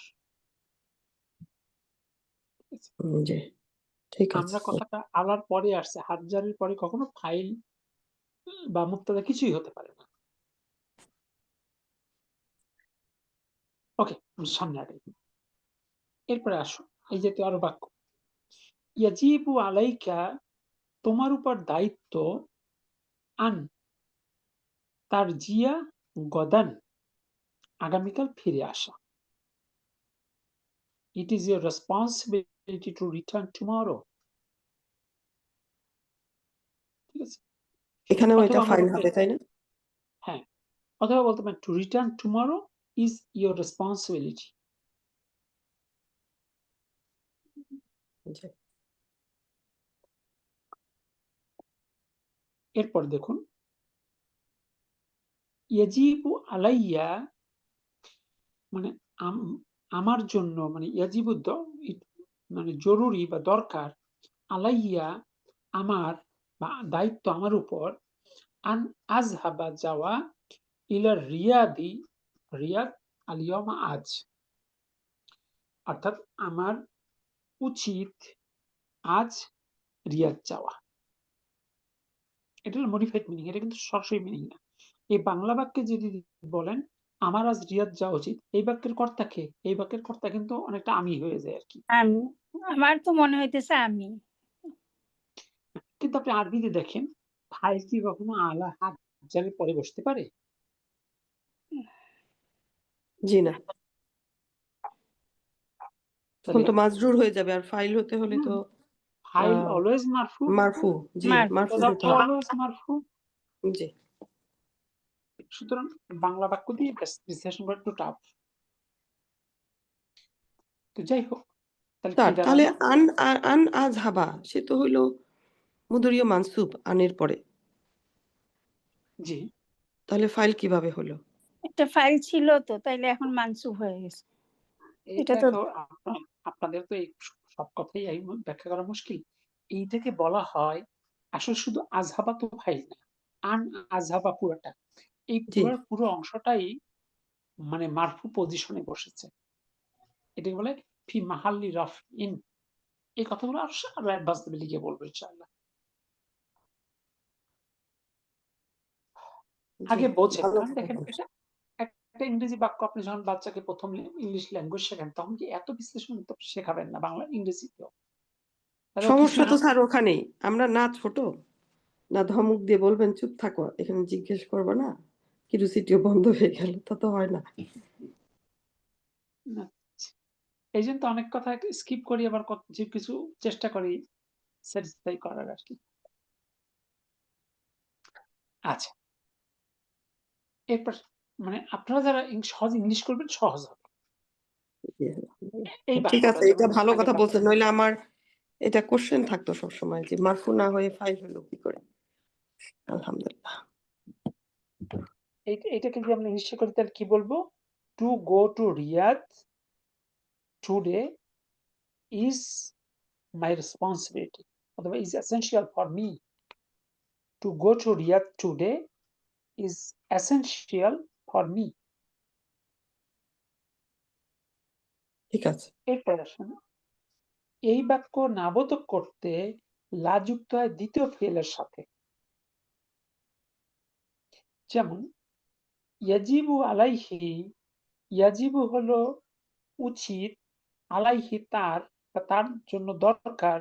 [SPEAKER 2] ঠিক আছে?
[SPEAKER 3] জি ঠিক আছে
[SPEAKER 2] আমরা কথাটা আলার পরে আসছে, হাজারের পরে কখনো ফাইল বা মুক্তাদা কিছুই হতে পারে না। ওকে, সামনে আগে। এরপরে আসো, এই যে আরো বাক্য, ইয়াজিবু আলাইকা, তোমার উপর দায়িত্ব, আন, তার জিয়া, গদান, আগামীকাল ফিরে আসা। It is your responsibility to return tomorrow. ঠিক আছে,
[SPEAKER 3] এখানেও এটা
[SPEAKER 2] অথবা আমরা
[SPEAKER 3] ফাইল
[SPEAKER 2] বলতে,
[SPEAKER 3] হবে, তাই না?
[SPEAKER 2] হ্যাঁ, অথবা বলতে পারেন to return tomorrow is your responsibility.
[SPEAKER 3] জি।
[SPEAKER 2] এরপর দেখুন, ইয়াজিবু আলাইয়া মানে আমার জন্য, মানে ইয়াজিবু মানে জরুরি বা দরকার, আলাইয়া আমার, বা দায়িত্ব আমার উপর, আন আজহাবা যাওয়া, ইলা রিয়াদি, রিয়াদ আলিয়মা আজ, অর্থাৎ আমার উচিত আজ রিয়াদ যাওয়া। এটা মডিফাইড মিনিং, এটা কিন্তু সরাসরি মিনিং না। এই বাংলা বাক্যে যদি বলেন আমার আজ রিয়াদ যাওয়া উচিত, এই বাক্যের কর্তা কে? এই বাক্যের কর্তা কিন্তু অনেকটা আমি হয়ে যায় আর কি।
[SPEAKER 7] আমি, আমার তো মনে হইতেছে আমি।
[SPEAKER 2] কিন্তু আপনি আরবিতে দেখেন, ফাইল কি কখনো আলা হাত জারের পরে বসতে পারে?
[SPEAKER 3] জি না, তখন
[SPEAKER 2] তাহলে
[SPEAKER 3] তো মাজরুর হয়ে যাবে, আর ফাইল হতে হলে তো
[SPEAKER 2] ফাইল অলওয়েজ মারফু,
[SPEAKER 3] মারফু। জি,
[SPEAKER 7] মার
[SPEAKER 3] মারফু
[SPEAKER 2] মুবতাদা
[SPEAKER 3] হতে হবে।
[SPEAKER 2] অলওয়েজ মারফু।
[SPEAKER 3] জি।
[SPEAKER 2] সুতরাং বাংলা বাক্য দিয়ে বিশ্লেষণ করা একটু টাফ। তো যাই হোক, তাহলে কি
[SPEAKER 3] তাহলে
[SPEAKER 2] দাঁড়ালো?
[SPEAKER 3] আন আজহাবা, সে তো হইলো মুদরিয় মানসুব আনের পরে।
[SPEAKER 2] জি,
[SPEAKER 3] তাহলে ফাইল কিভাবে হলো?
[SPEAKER 7] একটা ফাইল ছিল তো, তাইলে এখন মানসুব হয়ে গেছে। এটা
[SPEAKER 2] এটা
[SPEAKER 7] তো
[SPEAKER 2] তো আপনাদের তো এই সব কথাই ব্যাখ্যা করা মুশকিল। এইটাকে বলা হয়, আসলে শুধু আজহাবা তো ফাইল না, আন আজহাবা পুরোটা, এই
[SPEAKER 3] জি।
[SPEAKER 2] পুরো অংশটাই মানে মারফু পজিশনে বসেছে। এটাকে বলে ফি মাহাল্লি রাফ ইন। এই কথাগুলো আরো অ্যাডভান্সে লিখে বলবো ইনশাআল্লাহ।
[SPEAKER 3] জি,
[SPEAKER 2] আগে বোঝেন,
[SPEAKER 3] ভালো
[SPEAKER 2] কারণ
[SPEAKER 3] কথা
[SPEAKER 2] দেখেন
[SPEAKER 3] বলছেন।
[SPEAKER 2] এটা একটা ইংরেজি বাক্য, আপনি যখন বাচ্চাকে প্রথম ইংলিশ ল্যাঙ্গুয়েজ শেখান তখন কি এত বিশ্লেষণ তো শেখাবেন না বাংলা ইংরেজিতেও। তাহলে কিছু
[SPEAKER 3] সমস্যা তো স্যার ওখানেই, আমরা না ছোট, না ধমক দিয়ে বলবেন চুপ থাকো, এখানে জিজ্ঞেস করবে না, কিউরিওসিটিও বন্ধ হয়ে গেল, তা তো হয় না।
[SPEAKER 2] না, এই জন্য তো অনেক কথা স্কিপ করি, আবার যে কিছু চেষ্টা করি স্যাটিসফাই করার আর কি। আচ্ছা, এরপর মানে আপনারা যারা সহজ ইংলিশ করবেন সহজ হবে
[SPEAKER 3] জি,
[SPEAKER 2] এই
[SPEAKER 3] ঠিক
[SPEAKER 2] বাক্যটা,
[SPEAKER 3] আছে, এটা
[SPEAKER 2] যেমন
[SPEAKER 3] ভালো
[SPEAKER 2] আগের
[SPEAKER 3] কথা
[SPEAKER 2] বাক্য।
[SPEAKER 3] বলছেন, নইলে আমার এটা কোশ্চেন থাকতো সবসময় যে মারফু না হয়ে ফাইল হলো কি করে। আলহামদুলিল্লাহ।
[SPEAKER 2] এইটাকে যদি আমরা ইংলিশে করি তাহলে কি বলবো? To go to Riyadh today is my responsibility, অথবা is essential for me. To go to Riyadh today is essential for me.
[SPEAKER 3] ঠিক আছে।
[SPEAKER 2] এরপর আসুন, এই বাক্য নাবোধক করতে লা যুক্ত হয় দ্বিতীয় ফেলের সাথে। যেমন ইয়াজিবু আলাইহি, ইয়াজিবু হলো উচিত, আলাইহি তার, বা তার জন্য দরকার,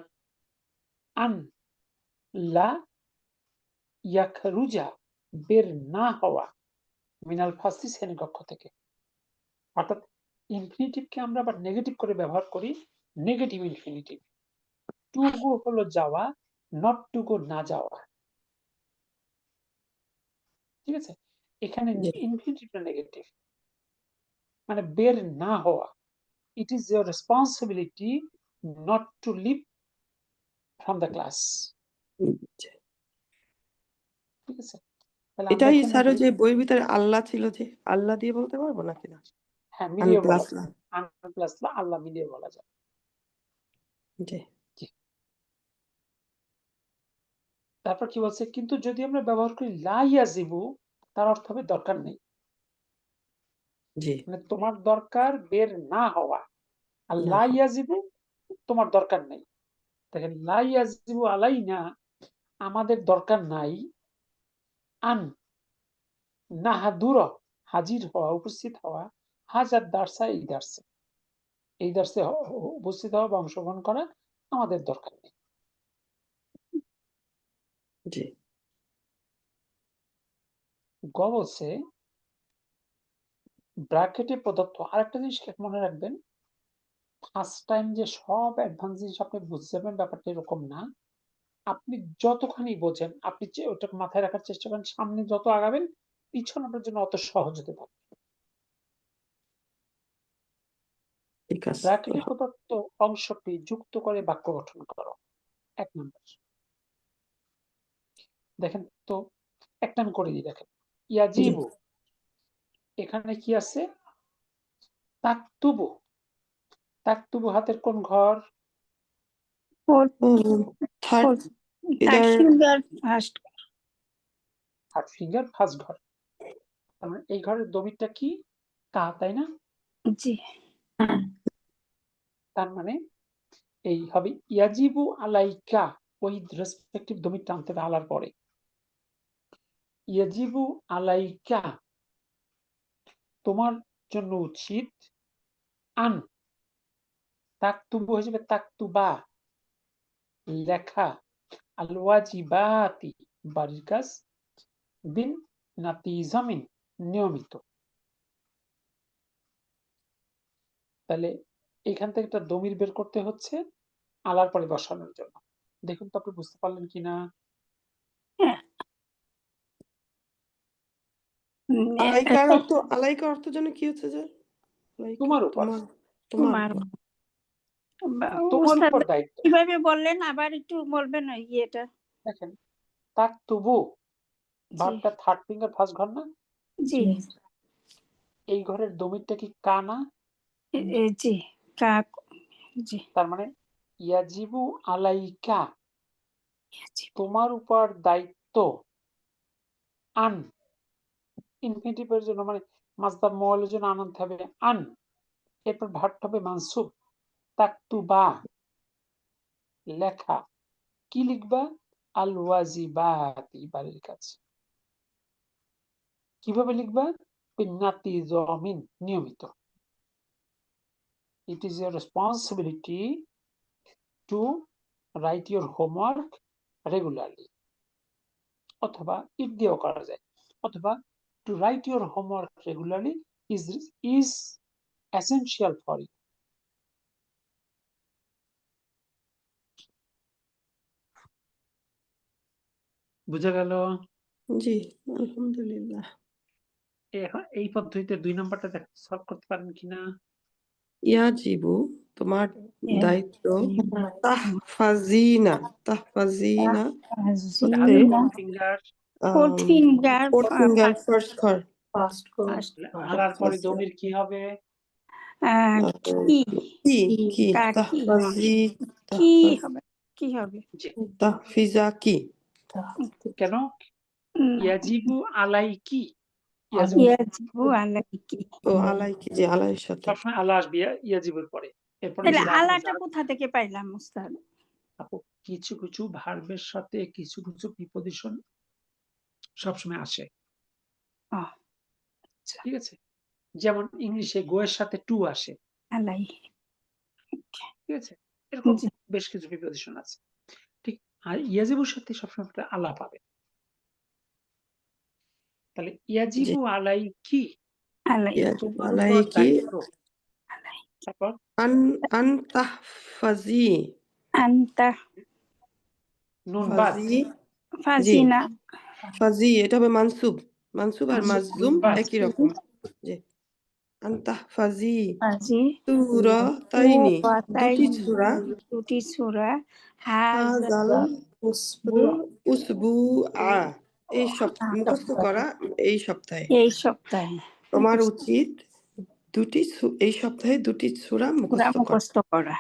[SPEAKER 2] আন লা ইয়াখরুজা বের না হওয়া, মিনাল ফাসি শ্রেণীকক্ষ থেকে। অর্থাৎ ইনফিনিটিভকে আমরা আবার নেগেটিভ করে ব্যবহার করি, নেগেটিভ ইনফিনিটিভ। টু গো হলো যাওয়া, নট টু গো না যাওয়া। ঠিক আছে, এখানে
[SPEAKER 3] জি,
[SPEAKER 2] ইনফিনিটিভটা নেগেটিভ, মানে বের না হওয়া। It is your responsibility not to leave from the class.
[SPEAKER 3] জি।
[SPEAKER 2] ঠিক আছে, তাহলে আমরা
[SPEAKER 3] এটাই
[SPEAKER 2] এখানে
[SPEAKER 3] স্যার যে বইয়ের ভিতরে আল্লাহ ছিল, যে আল্লাহ দিয়ে বলতে পারবো নাকি না?
[SPEAKER 2] হ্যাঁ
[SPEAKER 3] আন
[SPEAKER 2] মিলিয়ে বলা
[SPEAKER 3] প্লাস
[SPEAKER 2] যায়,
[SPEAKER 3] না।
[SPEAKER 2] আন প্লাস আল্লাহ মিলিয়ে বলা যায়।
[SPEAKER 3] জি,
[SPEAKER 2] তারপর কি বলছে, কিন্তু যদি আমরা ব্যবহার করি লা ইয়াজিবু, তার অর্থ হবে দরকার নেই,
[SPEAKER 3] জি,
[SPEAKER 2] মানে তোমার দরকার বের না হওয়া। আর
[SPEAKER 3] না
[SPEAKER 2] লা ইয়াজিবু তোমার দরকার নেই। দেখেন লা ইয়াজিবু আলাইনা আমাদের দরকার নাই, আন নাহাদুর হাজির হওয়া, উপস্থিত হওয়া, হাজার দার্সা এই দার্সে উপস্থিত হওয়া বা অংশগ্রহণ করা আমাদের দরকার নেই।
[SPEAKER 3] জি
[SPEAKER 2] গ বলছে ব্র্যাকেটে প্রদত্ত আরেকটা জিনিস মনে রাখবেন, ফার্স্ট টাইম যে সব অ্যাডভান্স জিনিস আপনি বুঝতে যাবেন ব্যাপারটা এরকম না। আপনি যতখানি বোঝেন আপনি ওটাকে মাথায় রাখার চেষ্টা করেন, সামনে যত আগাবেন পিছন আপনার জন্য অত সহজ হতে পারে।
[SPEAKER 3] ঠিক আছে।
[SPEAKER 2] ব্র্যাকেটে প্রদত্ত অংশটি যুক্ত করে বাক্য গঠন করো। 1 নম্বর দেখেন তো, একটা আমি করে দিই। দেখেন ইয়াজিবু, এখানে কি আছে? তাকতুবু। তাকতুবু হাতের কোন ঘর?
[SPEAKER 3] থার্ড
[SPEAKER 7] তার
[SPEAKER 3] either
[SPEAKER 7] finger first.
[SPEAKER 2] Third finger first ঘর। তার মানে এই ঘরের দমিরটা কি? কা, তাই না?
[SPEAKER 7] জি
[SPEAKER 2] তার মানে এই হবে ইয়াজিবু আলাইকা, ওই রেসপেক্টিভ দমির টানতে হবে আলার পরে। ইয়াজিবু আলাইকা, তোমার জন্য উচিত। আন, তাকতুবু হিসেবে তাকতুবা, লেখা। আল ওয়াজিবাতি, বাড়ির কাজ। বিন নাতিজামিন, নিয়মিত। তাহলে এখান থেকে একটা দমির বের করতে হচ্ছে আলার পরে বসানোর জন্য। দেখুন তো আপনি বুঝতে পারলেন কিনা?
[SPEAKER 3] আলাইকার অর্থ যেন কি হচ্ছে যে?
[SPEAKER 2] তোমার উপর,
[SPEAKER 7] তোমার
[SPEAKER 2] তোমার
[SPEAKER 7] উস্তাদ
[SPEAKER 2] উপর দায়িত্ব।
[SPEAKER 7] কিভাবে বললেন আবার একটু বলবেন ইয়েটা?
[SPEAKER 2] দেখেন তাকতুবু
[SPEAKER 7] জি
[SPEAKER 2] ভার্বটা থার্ড ফিঙ্গার ফার্স্ট ঘর না?
[SPEAKER 7] জি
[SPEAKER 2] এই ঘরের দমিরটা কি কা না?
[SPEAKER 7] জি কাক জি
[SPEAKER 2] তার মানে ইয়াজিবু আলাইকা, তোমার উপর দায়িত্ব। আন, ইনফিনিটিভের জন্য মানে মাসদার মওয়ালের জন্য আনতে হবে আন, এরপর ভার্বটা হবে মানসুব। তাকতুবা, লেখা। কি লিখবা? আল ওয়াজিবাতি, বাড়ির কাজ। কিভাবে লিখবা? বিন্নাতিজামিন, নিয়মিত। It is your responsibility to write your homework regularly. অথবা ইট দিয়েও করা যায়। অথবা to write your homework regularly is essential for you. বুঝা গেল?
[SPEAKER 3] জি আলহামদুলিল্লাহ।
[SPEAKER 2] এই পদ্ধতিতে 2 নাম্বারটা সলভ করতে পারেন কিনা?
[SPEAKER 3] ইয়াজিবু, তোমার দায়িত্ব। তাহফাজিনা হচ্ছে
[SPEAKER 2] কোন finger?
[SPEAKER 7] Fourth finger
[SPEAKER 3] fourth finger first ঘর।
[SPEAKER 2] আলার পরে দমির কি হবে?
[SPEAKER 7] কি
[SPEAKER 3] তাহফাজি,
[SPEAKER 7] কি হবে কি হবে?
[SPEAKER 3] তাহফিজা কি?
[SPEAKER 2] কেন? ইয়াজিবু আলাইকি,
[SPEAKER 7] ইয়াজিবু আলাইকি।
[SPEAKER 3] ও আলাইকি, যে আলাইয়ের সাথে
[SPEAKER 2] সবসময় আলা আসবে ইয়াজিবুর পরে। এরপরে
[SPEAKER 7] তাহলে আলাটা কোথা থেকে পাইলাম উস্তাদ?
[SPEAKER 2] কিছু কিছু ভার্বের সাথে কিছু কিছু প্রিপজিশন সবসময় আসে। ঠিক আছে, যেমন ইংলিশে গো এর সাথে টু আসে।
[SPEAKER 7] আলাই,
[SPEAKER 2] ঠিক আছে, এরকম বেশ কিছু প্রিপজিশন আছে। ঠিক, আর ইয়াজিবুর সাথে সবসময় একটা আলা পাবে। তাহলে ইয়াজিবু আলাইকি, তোমার উপর দায়িত্ব। তারপর
[SPEAKER 3] আন তাহফাজি,
[SPEAKER 7] আনতা
[SPEAKER 2] নুন বাদ,
[SPEAKER 7] ফাজিনা,
[SPEAKER 3] ফাজি এটা হবে মানসুব আর মাজজুম একই রকম। জি, আন তাহফাজি সূরাতাইনি,
[SPEAKER 7] দুটি সূরা,
[SPEAKER 3] হাযাল উসবুআ, এই মুখস্থ করা এই সপ্তাহে। তোমার উচিত এই সপ্তাহে 2টি সূরা মুখস্থ করা।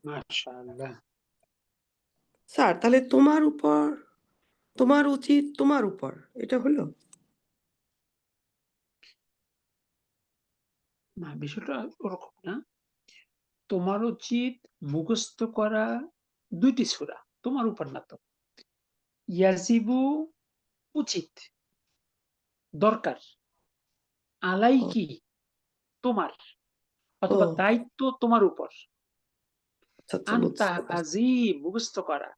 [SPEAKER 2] মাশাআল্লাহ।
[SPEAKER 3] স্যার তাহলে তোমার উচিত তোমার উপর, এটা হলো
[SPEAKER 2] না, বিষয়টা ওরকম না। তোমার উচিত মুখস্থ করা 2টি সূরা, তোমার উপর না তো। ইয়াজিবু উচিত, দরকার। আলাইকি তোমার
[SPEAKER 3] ও
[SPEAKER 2] অথবা দায়িত্ব তোমার উপর।
[SPEAKER 3] আচ্ছা আচ্ছা
[SPEAKER 2] আনতা
[SPEAKER 3] বুঝতে পারছি।
[SPEAKER 2] হাজি মুখস্থ করা,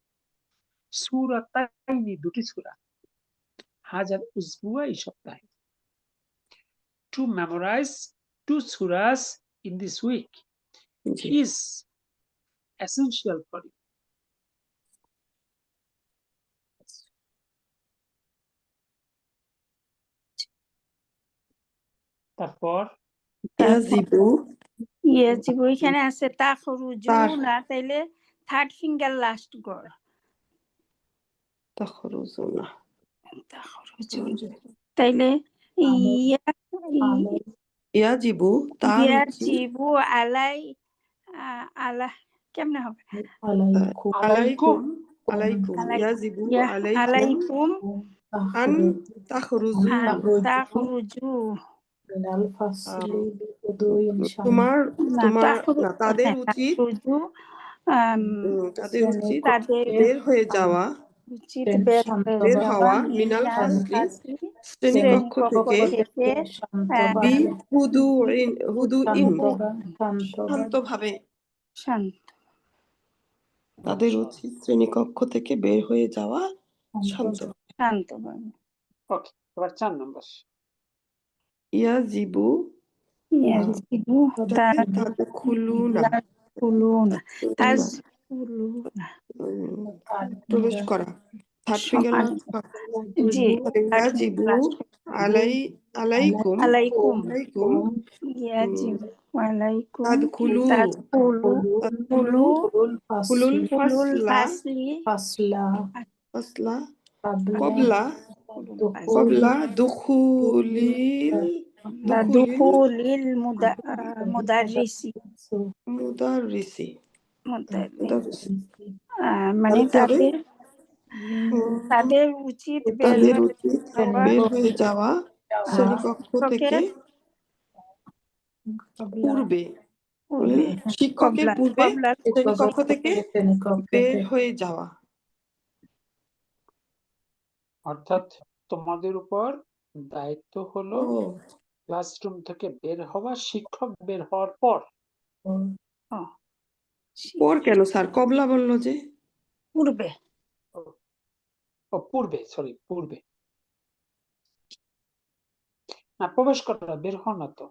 [SPEAKER 2] সূরাতাইনি দুটি সূরা, হাজার উসবুয়া এই সপ্তাহে। To memorise 2 surahs in this week
[SPEAKER 3] জি
[SPEAKER 2] is essential for you. তারপর
[SPEAKER 3] ইয়াজিবু
[SPEAKER 7] ইয়াজিবু এখানে আছে তাখরুজু
[SPEAKER 3] তার
[SPEAKER 7] না, তাইলে থার্ড ফিঙ্গার লাস্ট গড়।
[SPEAKER 3] তাখরুজুনা
[SPEAKER 7] তাখরুজু তাইলে
[SPEAKER 6] আমের
[SPEAKER 7] ইয়া
[SPEAKER 6] আমের
[SPEAKER 3] ইয়াজিবু তার উচিত
[SPEAKER 7] ইয়াজিবু আলাই আলা কেমনে হবে?
[SPEAKER 6] আলাইকুম
[SPEAKER 3] আলাইকুম
[SPEAKER 2] আলাইকুম
[SPEAKER 3] আলাইকুম
[SPEAKER 7] আলাই
[SPEAKER 3] ইয়াজিবু
[SPEAKER 7] ইয়া
[SPEAKER 3] আলাইকুম
[SPEAKER 7] আলাইকুম
[SPEAKER 3] আন
[SPEAKER 6] তাখরুজু
[SPEAKER 3] তাখরুজু
[SPEAKER 7] তাখরুজু
[SPEAKER 6] মিনাল ফাসলি বিগুদুইন
[SPEAKER 3] তোমার
[SPEAKER 7] না
[SPEAKER 3] তোমার না তাদের
[SPEAKER 7] হ্যাঁ
[SPEAKER 3] উচিত
[SPEAKER 7] তাখরুজু
[SPEAKER 3] তাদের উচিত
[SPEAKER 7] তাদের
[SPEAKER 3] বের হয়ে যাওয়া
[SPEAKER 7] উচিত বের হয়ে
[SPEAKER 3] বের
[SPEAKER 7] যাওয়া
[SPEAKER 3] হওয়া মিনাল
[SPEAKER 7] মিনাল
[SPEAKER 3] ফাসলি
[SPEAKER 7] ফাসলি
[SPEAKER 3] শ্রেণীকক্ষ
[SPEAKER 7] শ্রেণীকক্ষ
[SPEAKER 3] থেকে
[SPEAKER 7] থেকে
[SPEAKER 3] বি হুদু ইম
[SPEAKER 6] শান্তভাবে
[SPEAKER 3] শান্তভাবে
[SPEAKER 7] শান্ত
[SPEAKER 3] তাদের উচিত শ্রেণীকক্ষ থেকে বের হয়ে যাওয়া শান্ত
[SPEAKER 7] শান্তভাবে।
[SPEAKER 2] ওকে, এবার 4 নম্বর।
[SPEAKER 3] ইয়াজিবু
[SPEAKER 7] ইয়াজিবু
[SPEAKER 3] তাদখুলুনা
[SPEAKER 7] তাজকুলুনা তাজকুলুনা
[SPEAKER 3] প্রবেশ করা থার্ড ফিঙ্গার
[SPEAKER 7] জি
[SPEAKER 3] ইয়াজিবু আলাইকুম
[SPEAKER 7] আলাইকুম
[SPEAKER 3] আলাইকুম
[SPEAKER 7] ইয়াজিবু আলাইকুম
[SPEAKER 3] তাদখুলু
[SPEAKER 7] তাদখুলু
[SPEAKER 3] খুলুল
[SPEAKER 7] কুলুল
[SPEAKER 3] ফাসলা
[SPEAKER 7] ফাসলি
[SPEAKER 3] ফাসলা
[SPEAKER 6] قبل
[SPEAKER 3] কবলা দুখুলিল
[SPEAKER 7] দুখুলিল মুদাররিসি
[SPEAKER 3] মুদাররিসি
[SPEAKER 7] মানে
[SPEAKER 3] তাহলে কি হবে?
[SPEAKER 7] তাদের উচিত বের
[SPEAKER 3] তাদের
[SPEAKER 7] হয়ে
[SPEAKER 3] উচিত
[SPEAKER 7] যাওয়া
[SPEAKER 3] বের হয়ে যাওয়া শ্রেণীকক্ষ থেকে পূর্বে বললেন শিক্ষকের পূর্বে শ্রেণীকক্ষ থেকে বের হয়ে যাওয়া।
[SPEAKER 2] অর্থাৎ তোমাদের উপর দায়িত্ব হলো
[SPEAKER 3] ও
[SPEAKER 2] ক্লাসরুম থেকে বের হওয়া, শিক্ষক বের হওয়ার পর।
[SPEAKER 3] পর কেন স্যার কবলা বললো যে?
[SPEAKER 7] পূর্বে
[SPEAKER 2] ও পূর্বে, সরি পূর্বে না, প্রবেশ করা, বের হওয়া না তো।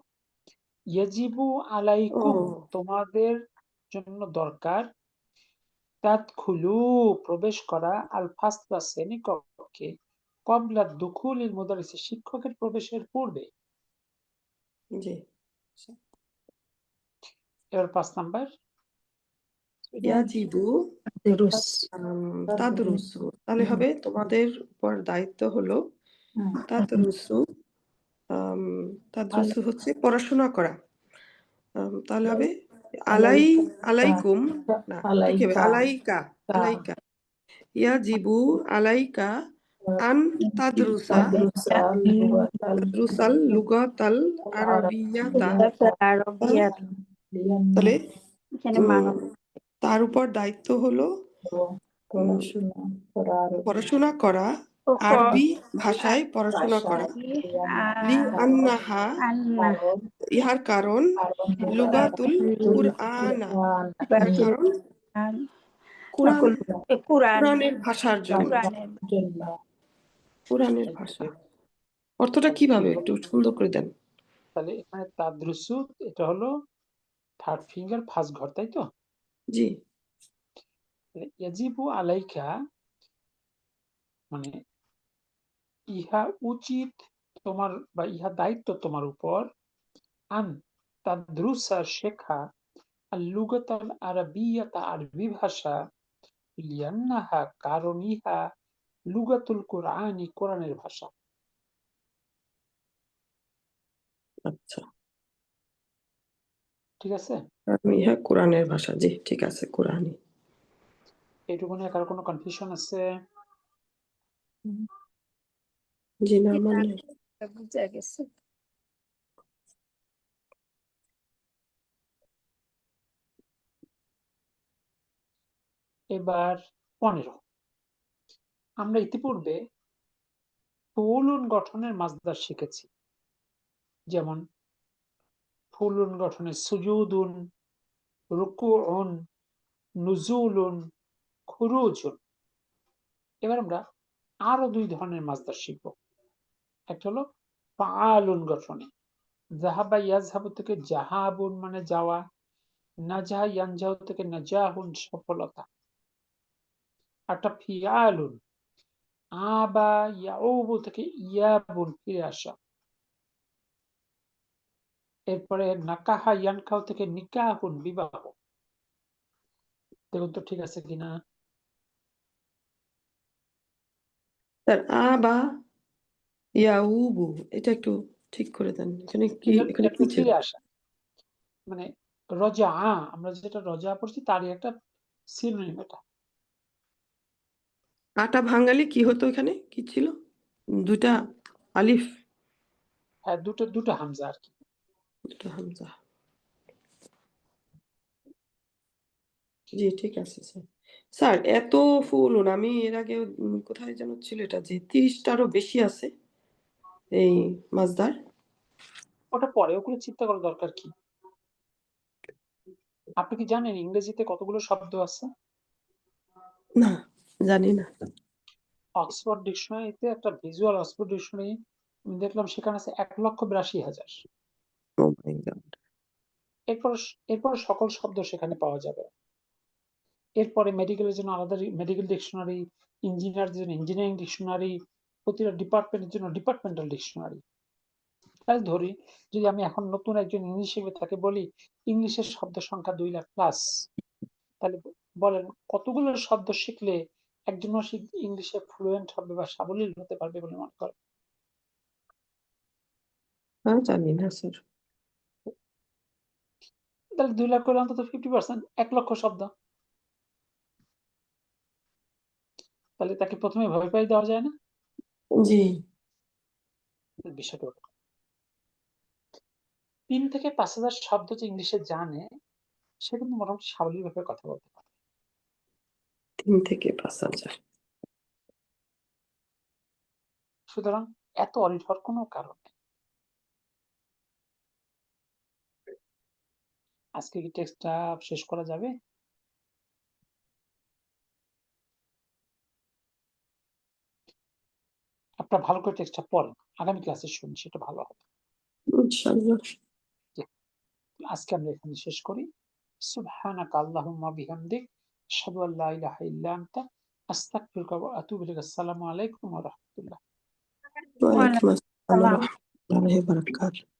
[SPEAKER 2] ইয়াজিবু আলাইকুম তোমাদের জন্য দরকার, তাদখুলু প্রবেশ করা, আল ফাসলা শ্রেণীকক্ষে, কবলা দুখুলিল মুদারিসি শিক্ষকের প্রবেশের পূর্বে।
[SPEAKER 3] জি
[SPEAKER 2] এবার 5 নাম্বার।
[SPEAKER 3] ইয়াজিবু তাদরুসু তাহলে হবে তোমাদের উপর দায়িত্ব হলো তাদরুসু তাদরুসু হচ্ছে পড়াশোনা করা। তাহলে হবে আলাইকুম না কি হবে আলাইকা ইয়াজিবু আলাইকা আন তাদরুসাল লুগাতাল আরাবিয়াতা তাহলে তার উপর দায়িত্ব হলো পড়াশোনা করা, আরবি ভাষায় পড়াশোনা করা। লিআন্নাহা ইহার কারণ লুগাতুল কুরআনা ইহার কারণ কুরআনের ভাষার জন্য। কুরআনের ভাষা অর্থটা কিভাবে একটু সুন্দর করে দেন।
[SPEAKER 2] তাহলে এখানে তাদরুসু এটা হলো থার্ড ফিঙ্গার ফার্স্ট ঘর, তাই তো?
[SPEAKER 3] জি
[SPEAKER 2] ইয়াজিবু আলাইকা মানে ইহা উচিত তোমার বা ইহা দায়িত্ব তোমার উপর, আন তাদরুসা শেখা, আল লুগাতাল আরাবিয়াতা আরবি ভাষা, লিআন্নাহা কারণ ইহা লুগাতুল কুরআনি কোরআনের ভাষা।
[SPEAKER 3] আচ্ছা
[SPEAKER 2] ঠিক আছে,
[SPEAKER 3] ইহা কোরআনের ভাষা। জি ঠিক আছে কোরআনি।
[SPEAKER 2] এইটুকুনি কারো কোনো কনফিউশন আছে?
[SPEAKER 3] জি না মানে
[SPEAKER 7] বুঝা গেছে।
[SPEAKER 2] এবার 15 আমরা ইতিপূর্বে ফুলুন গঠনের মাসদার শিখেছি, যেমন ফুলুন গঠনে সুজুদুন, রুকুউন, নুজুলুন, খুরুজুন। এবার আমরা আরো দুই ধরনের মাসদার শিখব। একটা হলো ফাআলুন গঠনে, যাহাবা ইয়াযহাবু থেকে জাহাবুন মানে যাওয়া, নাজাহা ইয়ানজাহু থেকে নাজাহুন সফলতা। একটা ফিআলুন, আবা ইয়াউবু থেকে ইয়াবুন ফিরে আসা। এরপরে নাকাহা ইয়ানকাহু থেকে নিকাহুন বিবাহ। দেখুন তো ঠিক আছে কিনা।
[SPEAKER 3] স্যার আবা ইয়াউবু এটা একটু ঠিক করে দেন, এখানে কি
[SPEAKER 2] এটা
[SPEAKER 3] কি ছিল?
[SPEAKER 2] ফিরে আসা মানে রজা, আমরা যেটা রজা পড়ছি তারই একটা সিনোনিম এটা।
[SPEAKER 3] আটা ভাঙালে কি হতো, এখানে কি ছিল? দুটা আলিফ,
[SPEAKER 2] হ্যাঁ, দুটো হামজা আর কি।
[SPEAKER 3] দুটো হামজা। জি ঠিক আছে স্যার। স্যার এত ফুলুন আমি এর আগে কোথায় যেন ছিল এটা, যে 30টারও বেশি আছে এই মাসদার।
[SPEAKER 2] ওটা পরে, ওগুলো চিন্তা করার দরকার কি। আপনি কি জানেন ইংরেজিতে কতগুলো শব্দ আছে?
[SPEAKER 3] না জানি না।
[SPEAKER 2] অক্সফোর্ড ডিকশনারিতে, একটা ভিজুয়াল অক্সফোর্ড ডিকশনারি আমি দেখলাম, সেখানে আছে 1,82,000।
[SPEAKER 3] ও মাই গড।
[SPEAKER 2] এরপর সকল শব্দ সেখানে পাওয়া যাবে। এরপরে মেডিকেলের জন্য আলাদা মেডিকেল ডিকশনারি, ইঞ্জিনিয়ারদের জন্য ইঞ্জিনিয়ারিং ডিকশনারি, প্রতিটা ডিপার্টমেন্টের জন্য ডিপার্টমেন্টাল ডিকশনারি। তাই ধরি যদি আমি এখন নতুন একজন ইংলিশ শিখবে, তাকে বলি ইংলিশের শব্দ সংখ্যা 2 লাখ প্লাস, তাহলে বলেন কতগুলো শব্দ শিখলে একজন মানুষ ইংলিশে ফ্লুয়েন্ট হবে বা সাবলীল হতে পারবে বলে মনে করেন?
[SPEAKER 3] জানি না স্যার।
[SPEAKER 2] তাহলে 2 লাখ করে অন্তত 50%, 1 লক্ষ শব্দ। তাহলে তাকে প্রথমে ভয় পাই দেওয়া যায় না?
[SPEAKER 3] জি।
[SPEAKER 2] বিষয়টা 3 থেকে 5,000 শব্দ যে ইংলিশে জানে, সে কিন্তু মোটামুটি সাবলীল ভাবে কথা বলতে পারে।
[SPEAKER 3] 3 থেকে 5,000।
[SPEAKER 2] সুতরাং এত অরিড হওয়ার কোনো কারণ নেই। আজকে কি টেক্সটটা শেষ করা যাবে? আপনারা ভালো করে টেক্সটটা পড়েন, আগামী ক্লাসে শুনি, সেটা ভালো হবে।
[SPEAKER 3] ইনশাআল্লাহ।
[SPEAKER 2] আজকে আমরা এখানে শেষ করি। সুবহানাকা আল্লাহুম্মা বিহামদিক, আশহাদু আল্লা ইলাহা ইল্লা আনতা, আস্তাগফিরুকা ওয়া আতুবু ইলাইক। আসসালামু আলাইকুম ওয়া রাহমাতুল্লাহ।
[SPEAKER 3] ওয়ালাইকুম আসসালাম ওয়া
[SPEAKER 7] সালাম।
[SPEAKER 3] রাহমাতুল্লাহি ওয়া বারাকাতুহু।